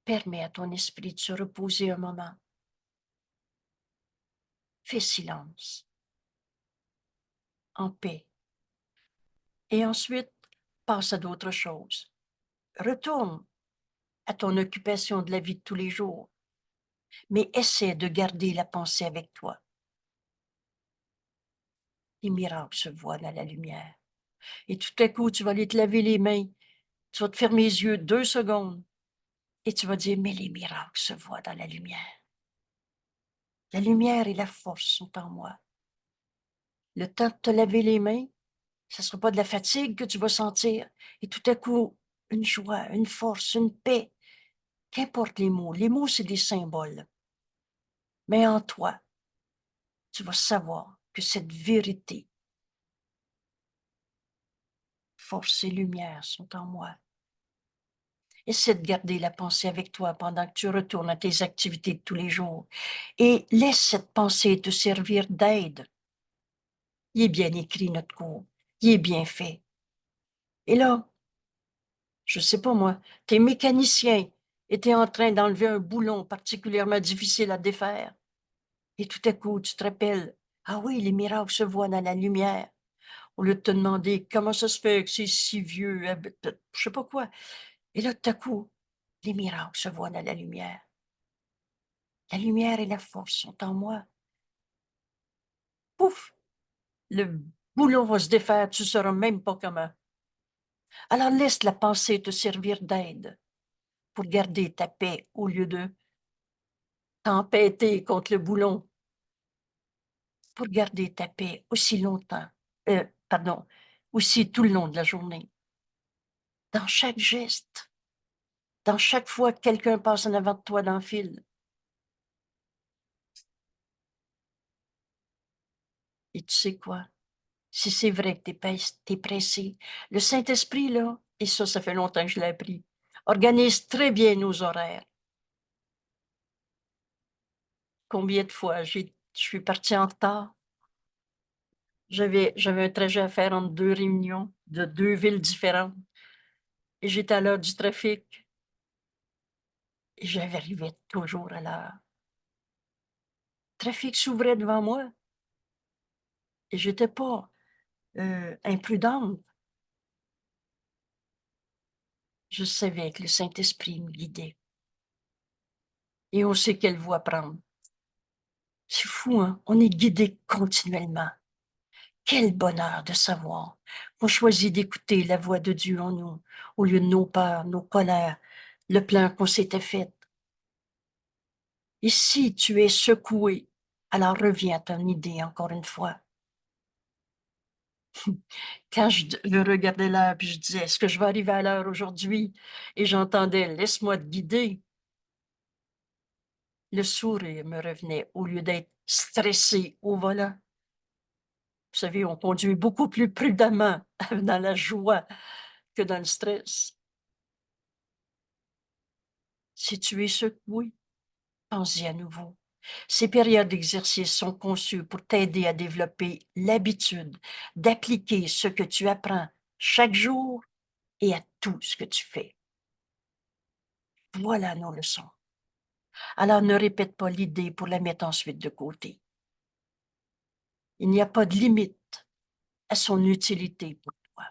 Permets à ton esprit de se reposer un moment. Fais silence, en paix. Et ensuite, passe à d'autres choses. Retourne à ton occupation de la vie de tous les jours, mais essaie de garder la pensée avec toi. Les miracles se voient dans la lumière. Et tout à coup, tu vas aller te laver les mains, tu vas te fermer les yeux 2 secondes et tu vas dire, mais les miracles se voient dans la lumière. La lumière et la force sont en moi. Le temps de te laver les mains, ce ne sera pas de la fatigue que tu vas sentir. Et tout à coup, une joie, une force, une paix. Qu'importe les mots, c'est des symboles. Mais en toi, tu vas savoir que cette vérité, force et lumière sont en moi. Essaie de garder la pensée avec toi pendant que tu retournes à tes activités de tous les jours. Et laisse cette pensée te servir d'aide. Il est bien écrit, notre cours. Il est bien fait. Et là, je sais pas moi, t'es mécanicien et t'es en train d'enlever un boulon particulièrement difficile à défaire. Et tout à coup, tu te rappelles, ah oui, les miracles se voient dans la lumière. Au lieu de te demander comment ça se fait que c'est si vieux, je sais pas quoi. Et là, tout à coup, les miracles se voient dans la lumière. La lumière et la force sont en moi. Pouf! Le boulon va se défaire, tu ne sauras même pas comment. Alors laisse la pensée te servir d'aide pour garder ta paix au lieu de tempêter contre le boulon, pour garder ta paix aussi longtemps, aussi tout le long de la journée. Dans chaque geste, dans chaque fois que quelqu'un passe en avant de toi dans le fil. Et tu sais quoi? Si c'est vrai que t'es pressé, le Saint-Esprit, là, et ça fait longtemps que je l'ai appris, organise très bien nos horaires. Combien de fois je suis partie en retard? J'avais un trajet à faire entre 2 réunions de 2 villes différentes et j'étais à l'heure du trafic et j'arrivais toujours à l'heure. Le trafic s'ouvrait devant moi et j'étais pas, imprudente. Je savais que le Saint-Esprit me guidait et on sait quelle voie prendre. C'est fou, hein? On est guidé continuellement. Quel bonheur de savoir qu'on choisit d'écouter la voix de Dieu en nous, au lieu de nos peurs, nos colères, le plan qu'on s'était fait. Et si tu es secoué, alors reviens à ton idée encore une fois. Quand je regardais l'heure, puis je disais, est-ce que je vais arriver à l'heure aujourd'hui? Et j'entendais, laisse-moi te guider. Le sourire me revenait au lieu d'être stressé au volant. Vous savez, on conduit beaucoup plus prudemment dans la joie que dans le stress. Si tu es secoué, pense-y à nouveau. Ces périodes d'exercice sont conçues pour t'aider à développer l'habitude d'appliquer ce que tu apprends chaque jour et à tout ce que tu fais. Voilà nos leçons. Alors ne répète pas l'idée pour la mettre ensuite de côté. Il n'y a pas de limite à son utilité pour toi.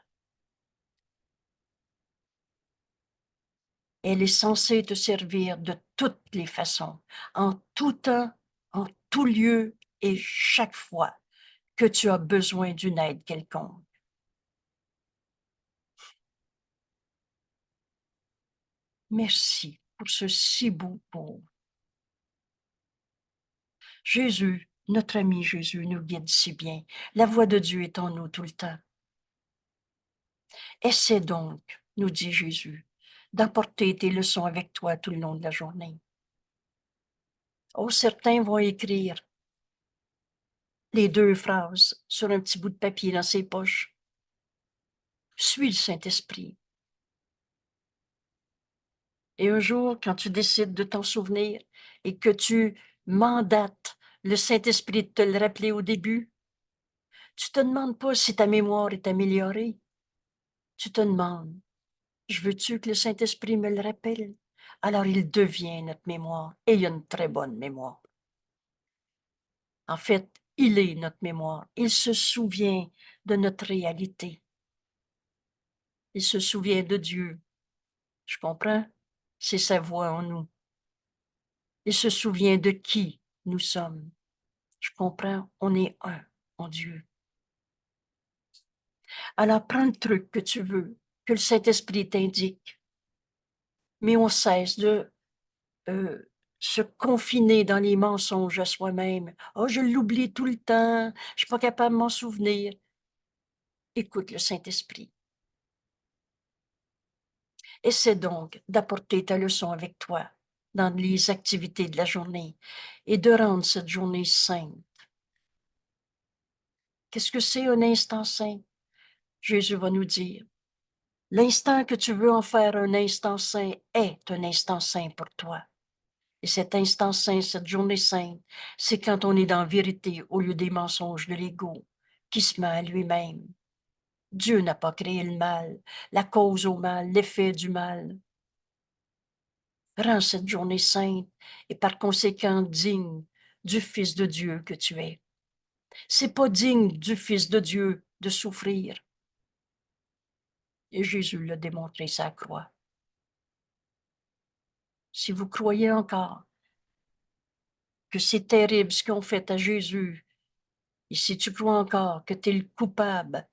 Elle est censée te servir de toutes les façons, en tout temps, en tout lieu et chaque fois que tu as besoin d'une aide quelconque. Merci pour ce si beau pauvre. Jésus, notre ami Jésus, nous guide si bien. La voix de Dieu est en nous tout le temps. Essaie donc, nous dit Jésus, d'emporter tes leçons avec toi tout le long de la journée. Oh, certains vont écrire les 2 phrases sur un petit bout de papier dans ses poches. Suis le Saint-Esprit. Et un jour, quand tu décides de t'en souvenir et que tu mandates le Saint-Esprit de te le rappeler au début, tu te demandes pas si ta mémoire est améliorée. Tu te demandes, je veux-tu que le Saint-Esprit me le rappelle? Alors il devient notre mémoire et il a une très bonne mémoire. En fait, il est notre mémoire. Il se souvient de notre réalité. Il se souvient de Dieu. Je comprends? C'est sa voix en nous. Il se souvient de qui nous sommes. Je comprends, on est un en Dieu. Alors prends le truc que tu veux, que le Saint-Esprit t'indique, mais on cesse de se confiner dans les mensonges à soi-même. Oh, je l'oublie tout le temps, je suis pas capable de m'en souvenir. Écoute le Saint-Esprit. Essaie donc d'apporter ta leçon avec toi dans les activités de la journée et de rendre cette journée sainte. Qu'est-ce que c'est un instant saint? Jésus va nous dire, l'instant que tu veux en faire un instant saint est un instant saint pour toi. Et cet instant saint, cette journée sainte, c'est quand on est dans la vérité au lieu des mensonges de l'ego qui se met à lui-même. Dieu n'a pas créé le mal, la cause au mal, l'effet du mal. Rends cette journée sainte et par conséquent digne du Fils de Dieu que tu es. C'est pas digne du Fils de Dieu de souffrir. Et Jésus l'a démontré sa croix. Si vous croyez encore que c'est terrible ce qu'on fait à Jésus, et si tu crois encore que tu es le coupable,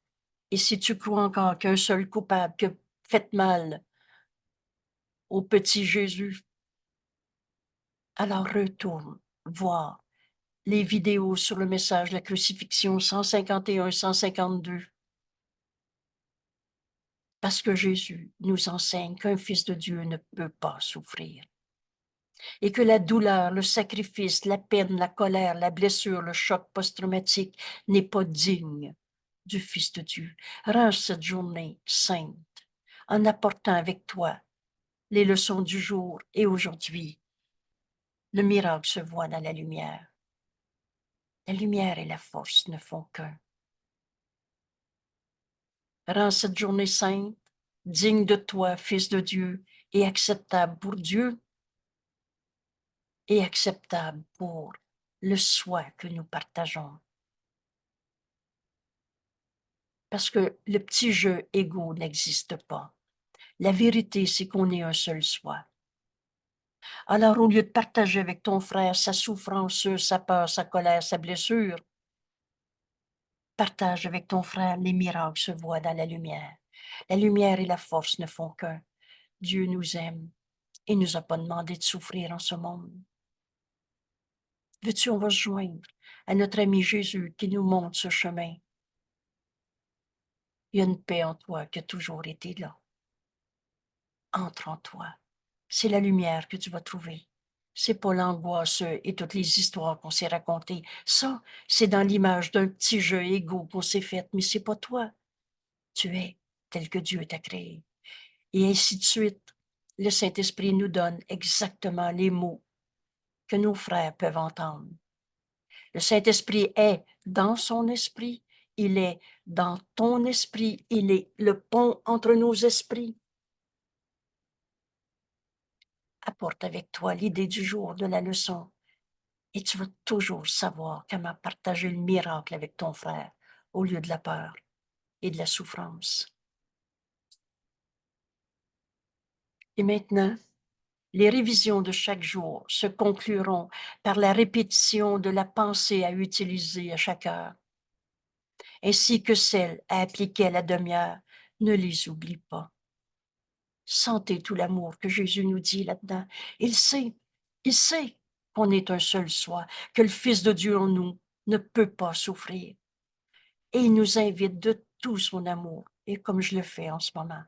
et si tu crois encore qu'un seul coupable qui a fait mal au petit Jésus, alors retourne voir les vidéos sur le message de la crucifixion 151-152. Parce que Jésus nous enseigne qu'un fils de Dieu ne peut pas souffrir. Et que la douleur, le sacrifice, la peine, la colère, la blessure, le choc post-traumatique n'est pas digne du Fils de Dieu. Rends cette journée sainte en apportant avec toi les leçons du jour et aujourd'hui. Le miracle se voit dans la lumière. La lumière et la force ne font qu'un. Rends cette journée sainte, digne de toi, Fils de Dieu, et acceptable pour Dieu et acceptable pour le soi que nous partageons. Parce que le petit jeu égo n'existe pas. La vérité, c'est qu'on est un seul soi. Alors, au lieu de partager avec ton frère sa souffrance, sa peur, sa colère, sa blessure, partage avec ton frère, les miracles se voient dans la lumière. La lumière et la force ne font qu'un. Dieu nous aime et nous a pas demandé de souffrir en ce monde. Veux-tu, on va se joindre à notre ami Jésus qui nous montre ce chemin. Il y a une paix en toi qui a toujours été là. Entre en toi. C'est la lumière que tu vas trouver. C'est pas l'angoisse et toutes les histoires qu'on s'est racontées. Ça, c'est dans l'image d'un petit jeu égo qu'on s'est fait, mais c'est pas toi. Tu es tel que Dieu t'a créé. Et ainsi de suite. Le Saint-Esprit nous donne exactement les mots que nos frères peuvent entendre. Le Saint-Esprit est dans son esprit, il est dans ton esprit, il est le pont entre nos esprits. Apporte avec toi l'idée du jour de la leçon et tu vas toujours savoir comment partager le miracle avec ton frère au lieu de la peur et de la souffrance. Et maintenant, les révisions de chaque jour se concluront par la répétition de la pensée à utiliser à chaque heure, ainsi que celle à appliquer à la demi-heure. Ne les oublie pas. Sentez tout l'amour que Jésus nous dit là-dedans. Il sait qu'on est un seul soi, que le Fils de Dieu en nous ne peut pas souffrir. Et il nous invite de tout son amour, et comme je le fais en ce moment.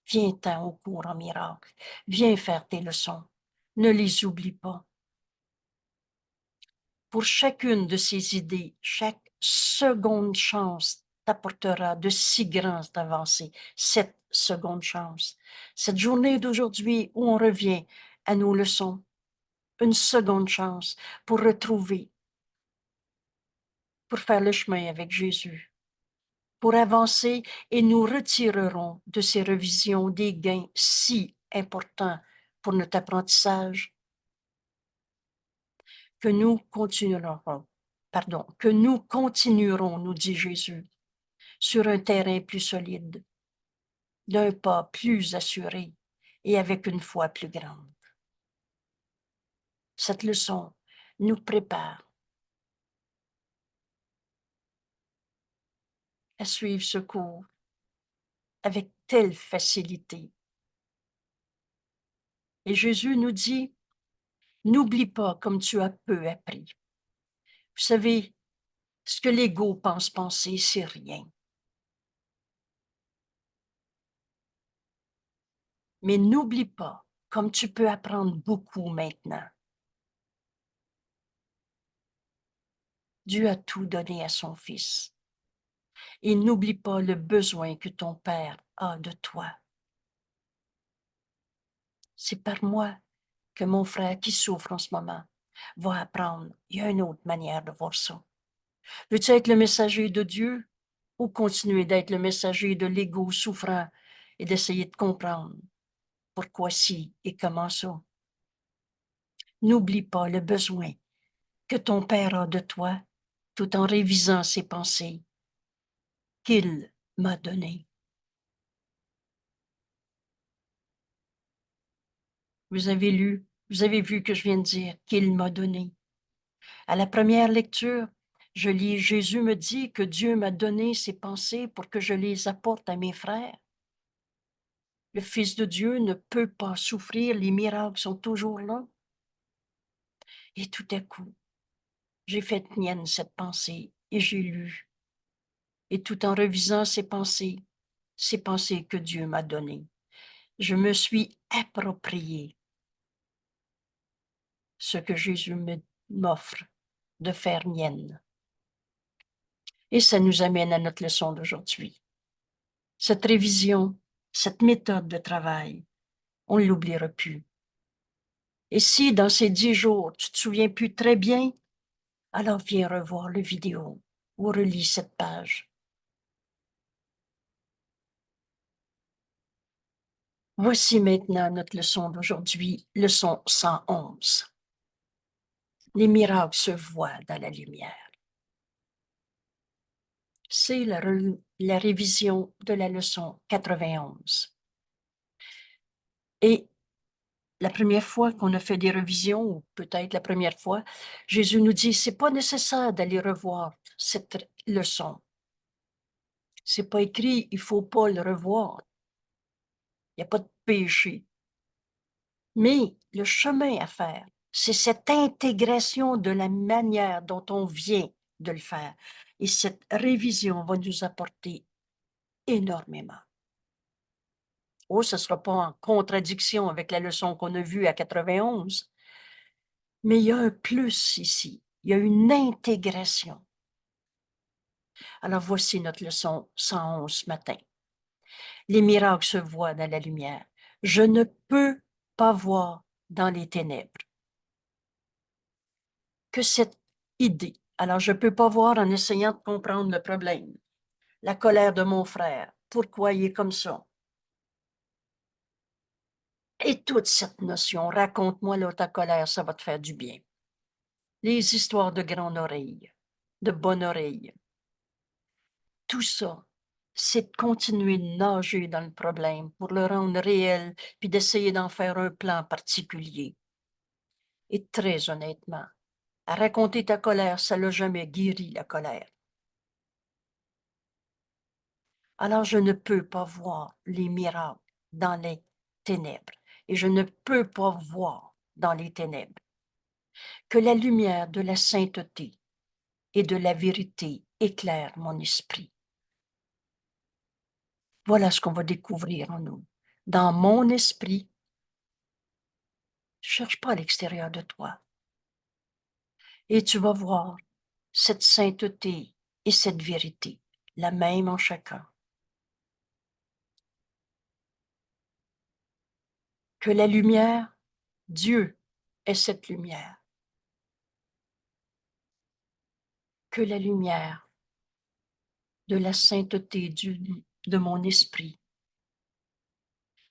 Viens-t'en au cours en miracle. Viens faire tes leçons. Ne les oublie pas. Pour chacune de ces idées, chaque seconde chance t'apportera de si grandes avancées. Cette seconde chance. Cette journée d'aujourd'hui où on revient à nos leçons, une seconde chance pour retrouver, pour faire le chemin avec Jésus, pour avancer et nous retirerons de ces révisions des gains si importants pour notre apprentissage que nous continuerons, nous dit Jésus, sur un terrain plus solide, d'un pas plus assuré et avec une foi plus grande. Cette leçon nous prépare à suivre ce cours avec telle facilité. Et Jésus nous dit, n'oublie pas comme tu as peu appris. Vous savez, ce que l'ego pense penser, c'est rien. Mais n'oublie pas comme tu peux apprendre beaucoup maintenant. Dieu a tout donné à son Fils. Et n'oublie pas le besoin que ton Père a de toi. C'est par moi que mon frère qui souffre en ce moment va apprendre. Il y a une autre manière de voir ça. Veux-tu être le messager de Dieu ou continuer d'être le messager de l'ego souffrant et d'essayer de comprendre pourquoi si et comment ça? N'oublie pas le besoin que ton Père a de toi tout en révisant ses pensées qu'il m'a données. Vous avez vu que je viens de dire qu'il m'a donné. À la première lecture, je lis, Jésus me dit que Dieu m'a donné ses pensées pour que je les apporte à mes frères. Le Fils de Dieu ne peut pas souffrir, les miracles sont toujours là. Et tout à coup, j'ai fait mienne cette pensée et j'ai lu. Et tout en revisant ces pensées que Dieu m'a données, je me suis approprié ce que Jésus m'offre de faire mienne. Et ça nous amène à notre leçon d'aujourd'hui. Cette révision, cette méthode de travail, on ne l'oubliera plus. Et si dans ces 10 jours, tu te souviens plus très bien, alors viens revoir le vidéo ou relis cette page. Voici maintenant notre leçon d'aujourd'hui, leçon 111. Les miracles se voient dans la lumière. C'est la révision de la leçon 91. Et la première fois qu'on a fait des révisions, ou peut-être la première fois, Jésus nous dit, c'est pas nécessaire d'aller revoir cette leçon. C'est pas écrit, il faut pas le revoir. Il n'y a pas de péché. Mais le chemin à faire, c'est cette intégration de la manière dont on vient de le faire. Et cette révision va nous apporter énormément. Oh, ce ne sera pas en contradiction avec la leçon qu'on a vue à 91, mais il y a un plus ici. Il y a une intégration. Alors voici notre leçon 111 ce matin. Les miracles se voient dans la lumière. Je ne peux pas voir dans les ténèbres. Que cette idée. Alors, je ne peux pas voir en essayant de comprendre le problème. La colère de mon frère. Pourquoi il est comme ça? Et toute cette notion, raconte-moi là ta colère, ça va te faire du bien. Les histoires de grande oreille, de bonne oreille. Tout ça, c'est de continuer de nager dans le problème pour le rendre réel, puis d'essayer d'en faire un plan particulier. Et très honnêtement, à raconter ta colère, ça l'a jamais guéri, la colère. Alors je ne peux pas voir les miracles dans les ténèbres, et je ne peux pas voir dans les ténèbres que la lumière de la sainteté et de la vérité éclaire mon esprit. Voilà ce qu'on va découvrir en nous. Dans mon esprit, cherche pas à l'extérieur de toi. Et tu vas voir cette sainteté et cette vérité, la même en chacun. Que la lumière, Dieu est cette lumière. Que la lumière de la sainteté de mon esprit.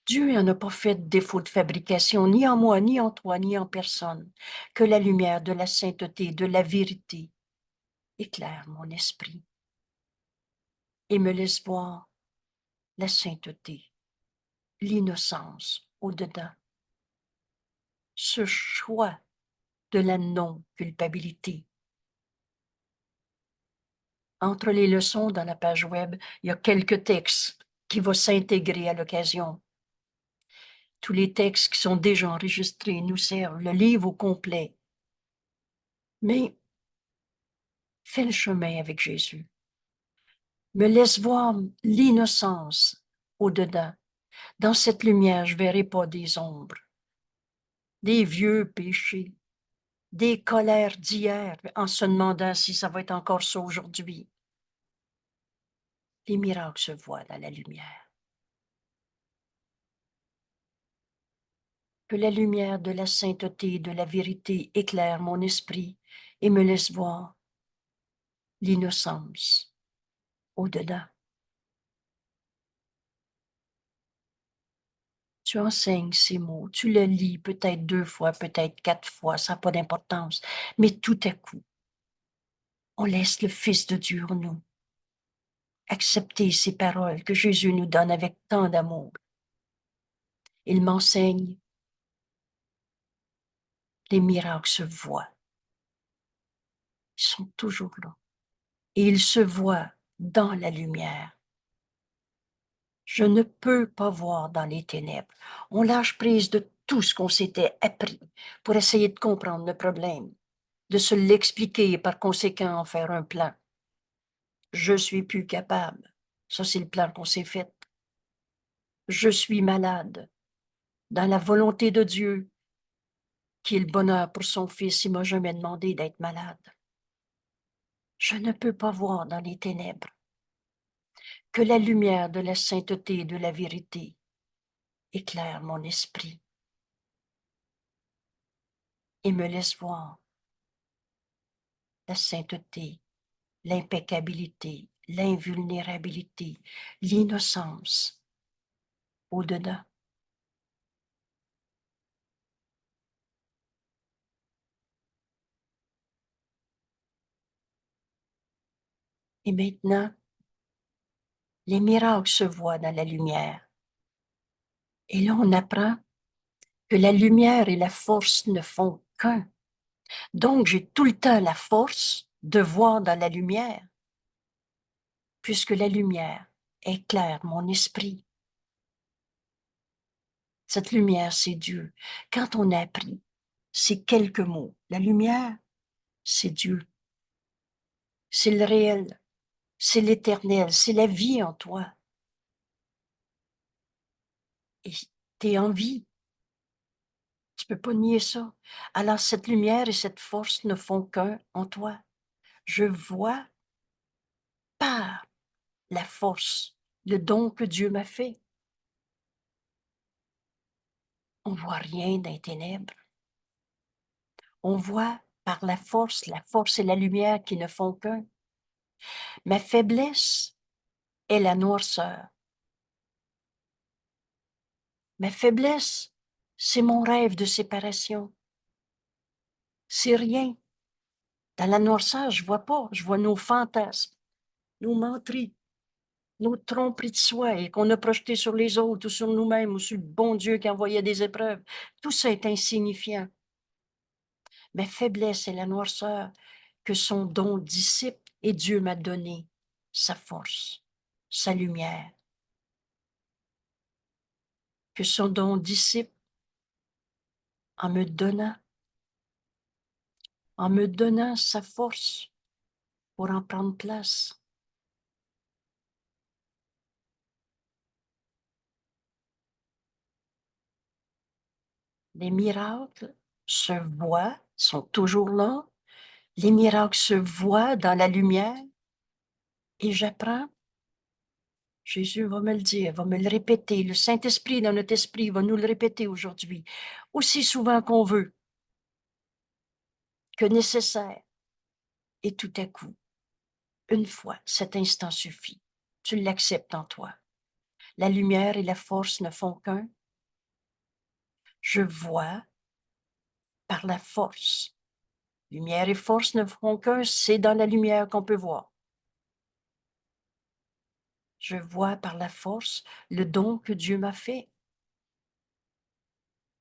Dieu n'en a pas fait de défaut de fabrication, ni en moi, ni en toi, ni en personne. Que la lumière de la sainteté, de la vérité, éclaire mon esprit et me laisse voir la sainteté, l'innocence au-dedans. Ce choix de la non-culpabilité. Entre les leçons dans la page web, il y a quelques textes qui vont s'intégrer à l'occasion. Tous les textes qui sont déjà enregistrés nous servent, le livre au complet. Mais fais le chemin avec Jésus. Me laisse voir l'innocence au-dedans. Dans cette lumière, je ne verrai pas des ombres, des vieux péchés, des colères d'hier, en se demandant si ça va être encore ça aujourd'hui. Les miracles se voient dans la lumière. Que la lumière de la sainteté et de la vérité éclaire mon esprit et me laisse voir l'innocence au-dedans. Tu enseignes ces mots, tu le lis peut-être 2 fois, peut-être 4 fois, ça n'a pas d'importance, mais tout à coup, on laisse le Fils de Dieu en nous accepter ces paroles que Jésus nous donne avec tant d'amour. Il m'enseigne, les miracles se voient. Ils sont toujours là. Et ils se voient dans la lumière. Je ne peux pas voir dans les ténèbres. On lâche prise de tout ce qu'on s'était appris pour essayer de comprendre le problème, de se l'expliquer et par conséquent en faire un plan. Je suis plus capable. Ça, c'est le plan qu'on s'est fait. Je suis malade. Dans la volonté de Dieu, qui est le bonheur pour son Fils, il m'a jamais demandé d'être malade. Je ne peux pas voir dans les ténèbres. Que la lumière de la sainteté et de la vérité éclaire mon esprit et me laisse voir la sainteté, l'impeccabilité, l'invulnérabilité, l'innocence au-dedans. Et maintenant, les miracles se voient dans la lumière. Et là, on apprend que la lumière et la force ne font qu'un. Donc, j'ai tout le temps la force de voir dans la lumière, puisque la lumière éclaire mon esprit. Cette lumière, c'est Dieu. Quand on a appris ces quelques mots, la lumière, c'est Dieu. C'est le réel, c'est l'éternel, c'est la vie en toi. Et tu es en vie. Tu peux pas nier ça. Alors cette lumière et cette force ne font qu'un en toi. Je vois par la force, le don que Dieu m'a fait. On voit rien dans les ténèbres. On voit par la force et la lumière qui ne font qu'un. Ma faiblesse est la noirceur. Ma faiblesse C'est mon rêve de séparation. C'est rien. Dans la noirceur, je vois pas. Je vois nos fantasmes, nos menteries, nos tromperies de soi et qu'on a projetées sur les autres ou sur nous-mêmes ou sur le bon Dieu qui envoyait des épreuves. Tout ça est insignifiant. Ma faiblesse est la noirceur que son don dissipe et Dieu m'a donné sa force, sa lumière. Que son don dissipe en me donnant sa force pour en prendre place. Les miracles se voient, sont toujours là. Les miracles se voient dans la lumière et j'apprends. Jésus va me le dire, va me le répéter. Le Saint-Esprit dans notre esprit va nous le répéter aujourd'hui, aussi souvent qu'on veut, que nécessaire. Et tout à coup, une fois, cet instant suffit. Tu l'acceptes en toi. La lumière et la force ne font qu'un. Je vois par la force. Lumière et force ne font qu'un, c'est dans la lumière qu'on peut voir. Je vois par la force le don que Dieu m'a fait.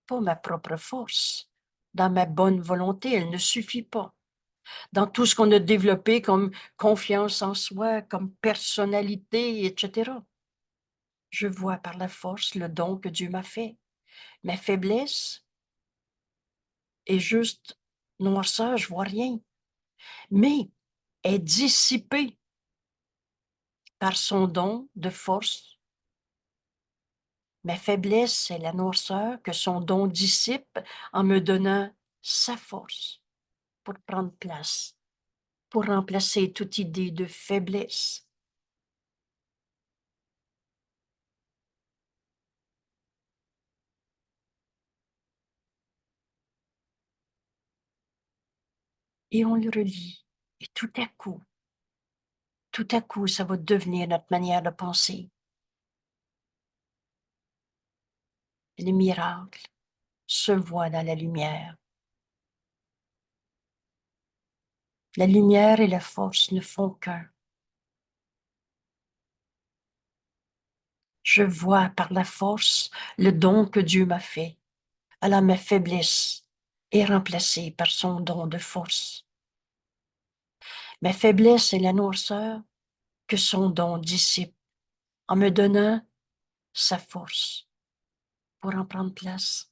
Pas ma propre force. Dans ma bonne volonté, elle ne suffit pas. Dans tout ce qu'on a développé comme confiance en soi, comme personnalité, etc. Je vois par la force le don que Dieu m'a fait. Ma faiblesse est juste noirceur, je vois rien, mais est dissipée par son don de force. Ma faiblesse, c'est la noirceur que son don dissipe en me donnant sa force pour prendre place, pour remplacer toute idée de faiblesse. Et on le relit. Et tout à coup, ça va devenir notre manière de penser. Les miracles se voient dans la lumière. La lumière et la force ne font qu'un. Je vois par la force le don que Dieu m'a fait. Alors ma faiblesse est remplacée par son don de force. Ma faiblesse est la noirceur que son don dissipe en me donnant sa force pour en prendre place.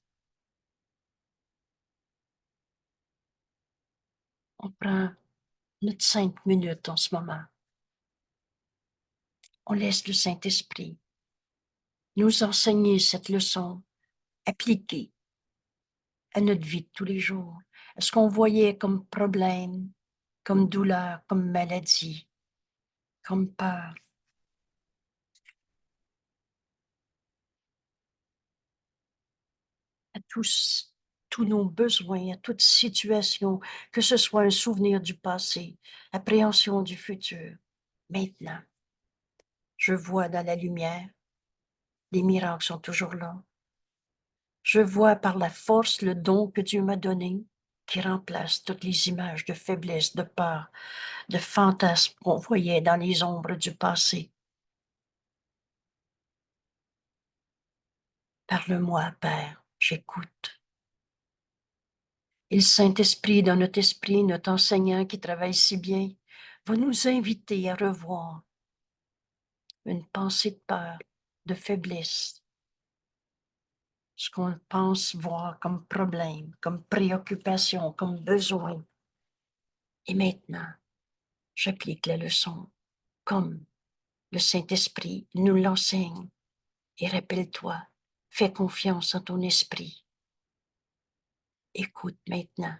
On prend notre 5 minutes en ce moment. On laisse le Saint-Esprit nous enseigner cette leçon appliquée à notre vie de tous les jours, à ce qu'on voyait comme problème, comme douleur, comme maladie, comme peur. À tous nos besoins, à toute situation, que ce soit un souvenir du passé, appréhension du futur. Maintenant, je vois dans la lumière, les miracles sont toujours là. Je vois par la force le don que Dieu m'a donné, qui remplace toutes les images de faiblesse, de peur, de fantasmes qu'on voyait dans les ombres du passé. Parle-moi, Père, j'écoute. Et le Saint-Esprit dans notre esprit, notre enseignant qui travaille si bien, va nous inviter à revoir une pensée de peur, de faiblesse, ce qu'on pense voir comme problème, comme préoccupation, comme besoin. Et maintenant, j'applique la leçon comme le Saint-Esprit nous l'enseigne. Et rappelle-toi, fais confiance en ton esprit. Écoute maintenant.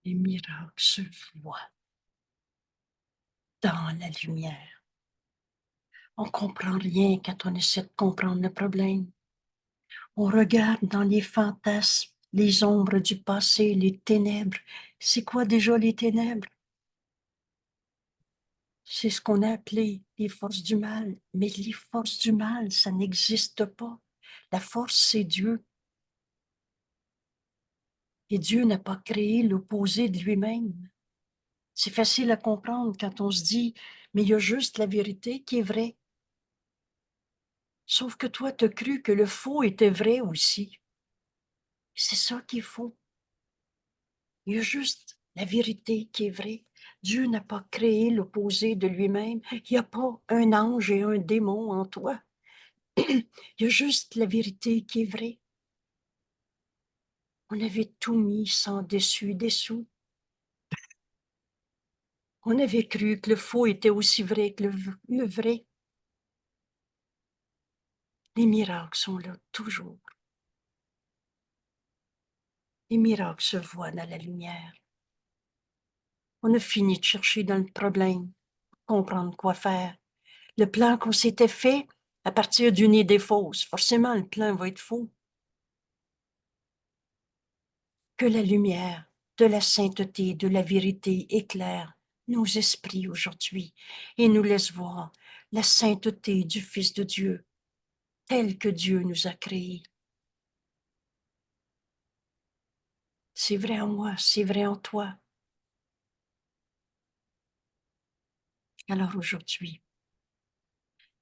Les miracles se voient dans la lumière. On comprend rien quand on essaie de comprendre le problème. On regarde dans les fantasmes, les ombres du passé, les ténèbres. C'est quoi déjà les ténèbres? C'est ce qu'on a appelé les forces du mal. Mais les forces du mal, ça n'existe pas. La force, c'est Dieu. Et Dieu n'a pas créé l'opposé de lui-même. C'est facile à comprendre quand on se dit, mais il y a juste la vérité qui est vraie. Sauf que toi, tu as cru que le faux était vrai aussi. C'est ça qui est faux. Il y a juste la vérité qui est vraie. Dieu n'a pas créé l'opposé de lui-même. Il n'y a pas un ange et un démon en toi. Il y a juste la vérité qui est vraie. On avait tout mis sans dessus-dessous. On avait cru que le faux était aussi vrai que le vrai. Les miracles sont là toujours. Les miracles se voient dans la lumière. On a fini de chercher dans le problème, comprendre quoi faire. Le plan qu'on s'était fait à partir d'une idée fausse, forcément le plan va être faux. Que la lumière de la sainteté, de la vérité éclaire nos esprits aujourd'hui et nous laisse voir la sainteté du Fils de Dieu, tel que Dieu nous a créés. C'est vrai en moi, c'est vrai en toi. Alors aujourd'hui,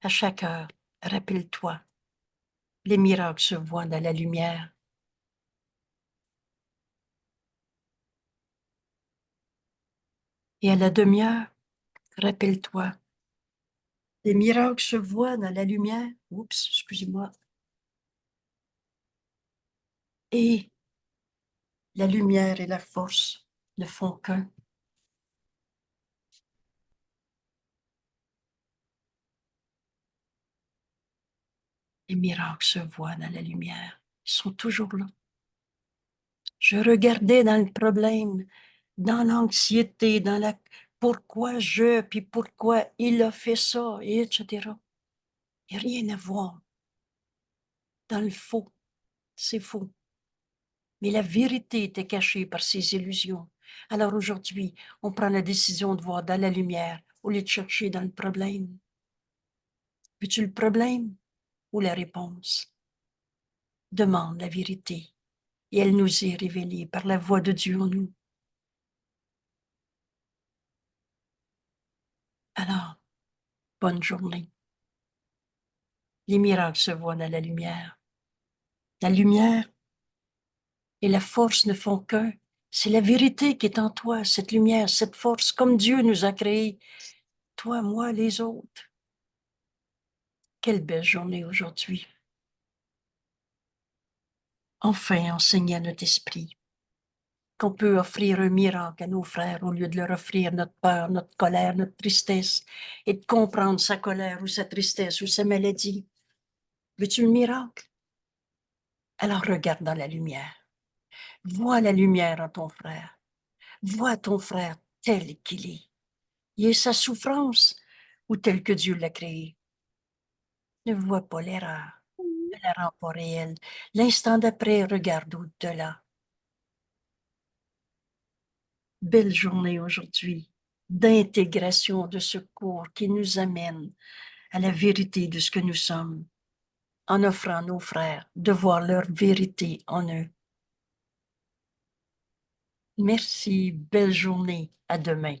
à chaque heure, rappelle-toi, les miracles se voient dans la lumière. Et à la demi-heure, rappelle-toi, les miracles se voient dans la lumière. Oups, excusez-moi. Et la lumière et la force ne font qu'un. Les miracles se voient dans la lumière. Ils sont toujours là. Je regardais dans le problème, dans l'anxiété, dans la pourquoi puis pourquoi il a fait ça, et etc. Il n'y a rien à voir dans le faux. C'est faux. Mais la vérité était cachée par ces illusions. Alors aujourd'hui, on prend la décision de voir dans la lumière au lieu de chercher dans le problème. Veux-tu le problème ou la réponse? Demande la vérité et elle nous est révélée par la voix de Dieu en nous. Alors, bonne journée. Les miracles se voient dans la lumière. La lumière et la force ne font qu'un. C'est la vérité qui est en toi, cette lumière, cette force, comme Dieu nous a créés, toi, moi, les autres. Quelle belle journée aujourd'hui. Enfin, enseigner à notre esprit qu'on peut offrir un miracle à nos frères au lieu de leur offrir notre peur, notre colère, notre tristesse et de comprendre sa colère ou sa tristesse ou sa maladie. Veux-tu le miracle? Alors regarde dans la lumière. Vois la lumière en ton frère. Vois ton frère tel qu'il est. Il est sa souffrance ou tel que Dieu l'a créé. Ne vois pas l'erreur. Ne la rend pas réelle. L'instant d'après, regarde au-delà. Belle journée aujourd'hui d'intégration de ce cours qui nous amène à la vérité de ce que nous sommes, en offrant à nos frères de voir leur vérité en eux. Merci, belle journée, à demain.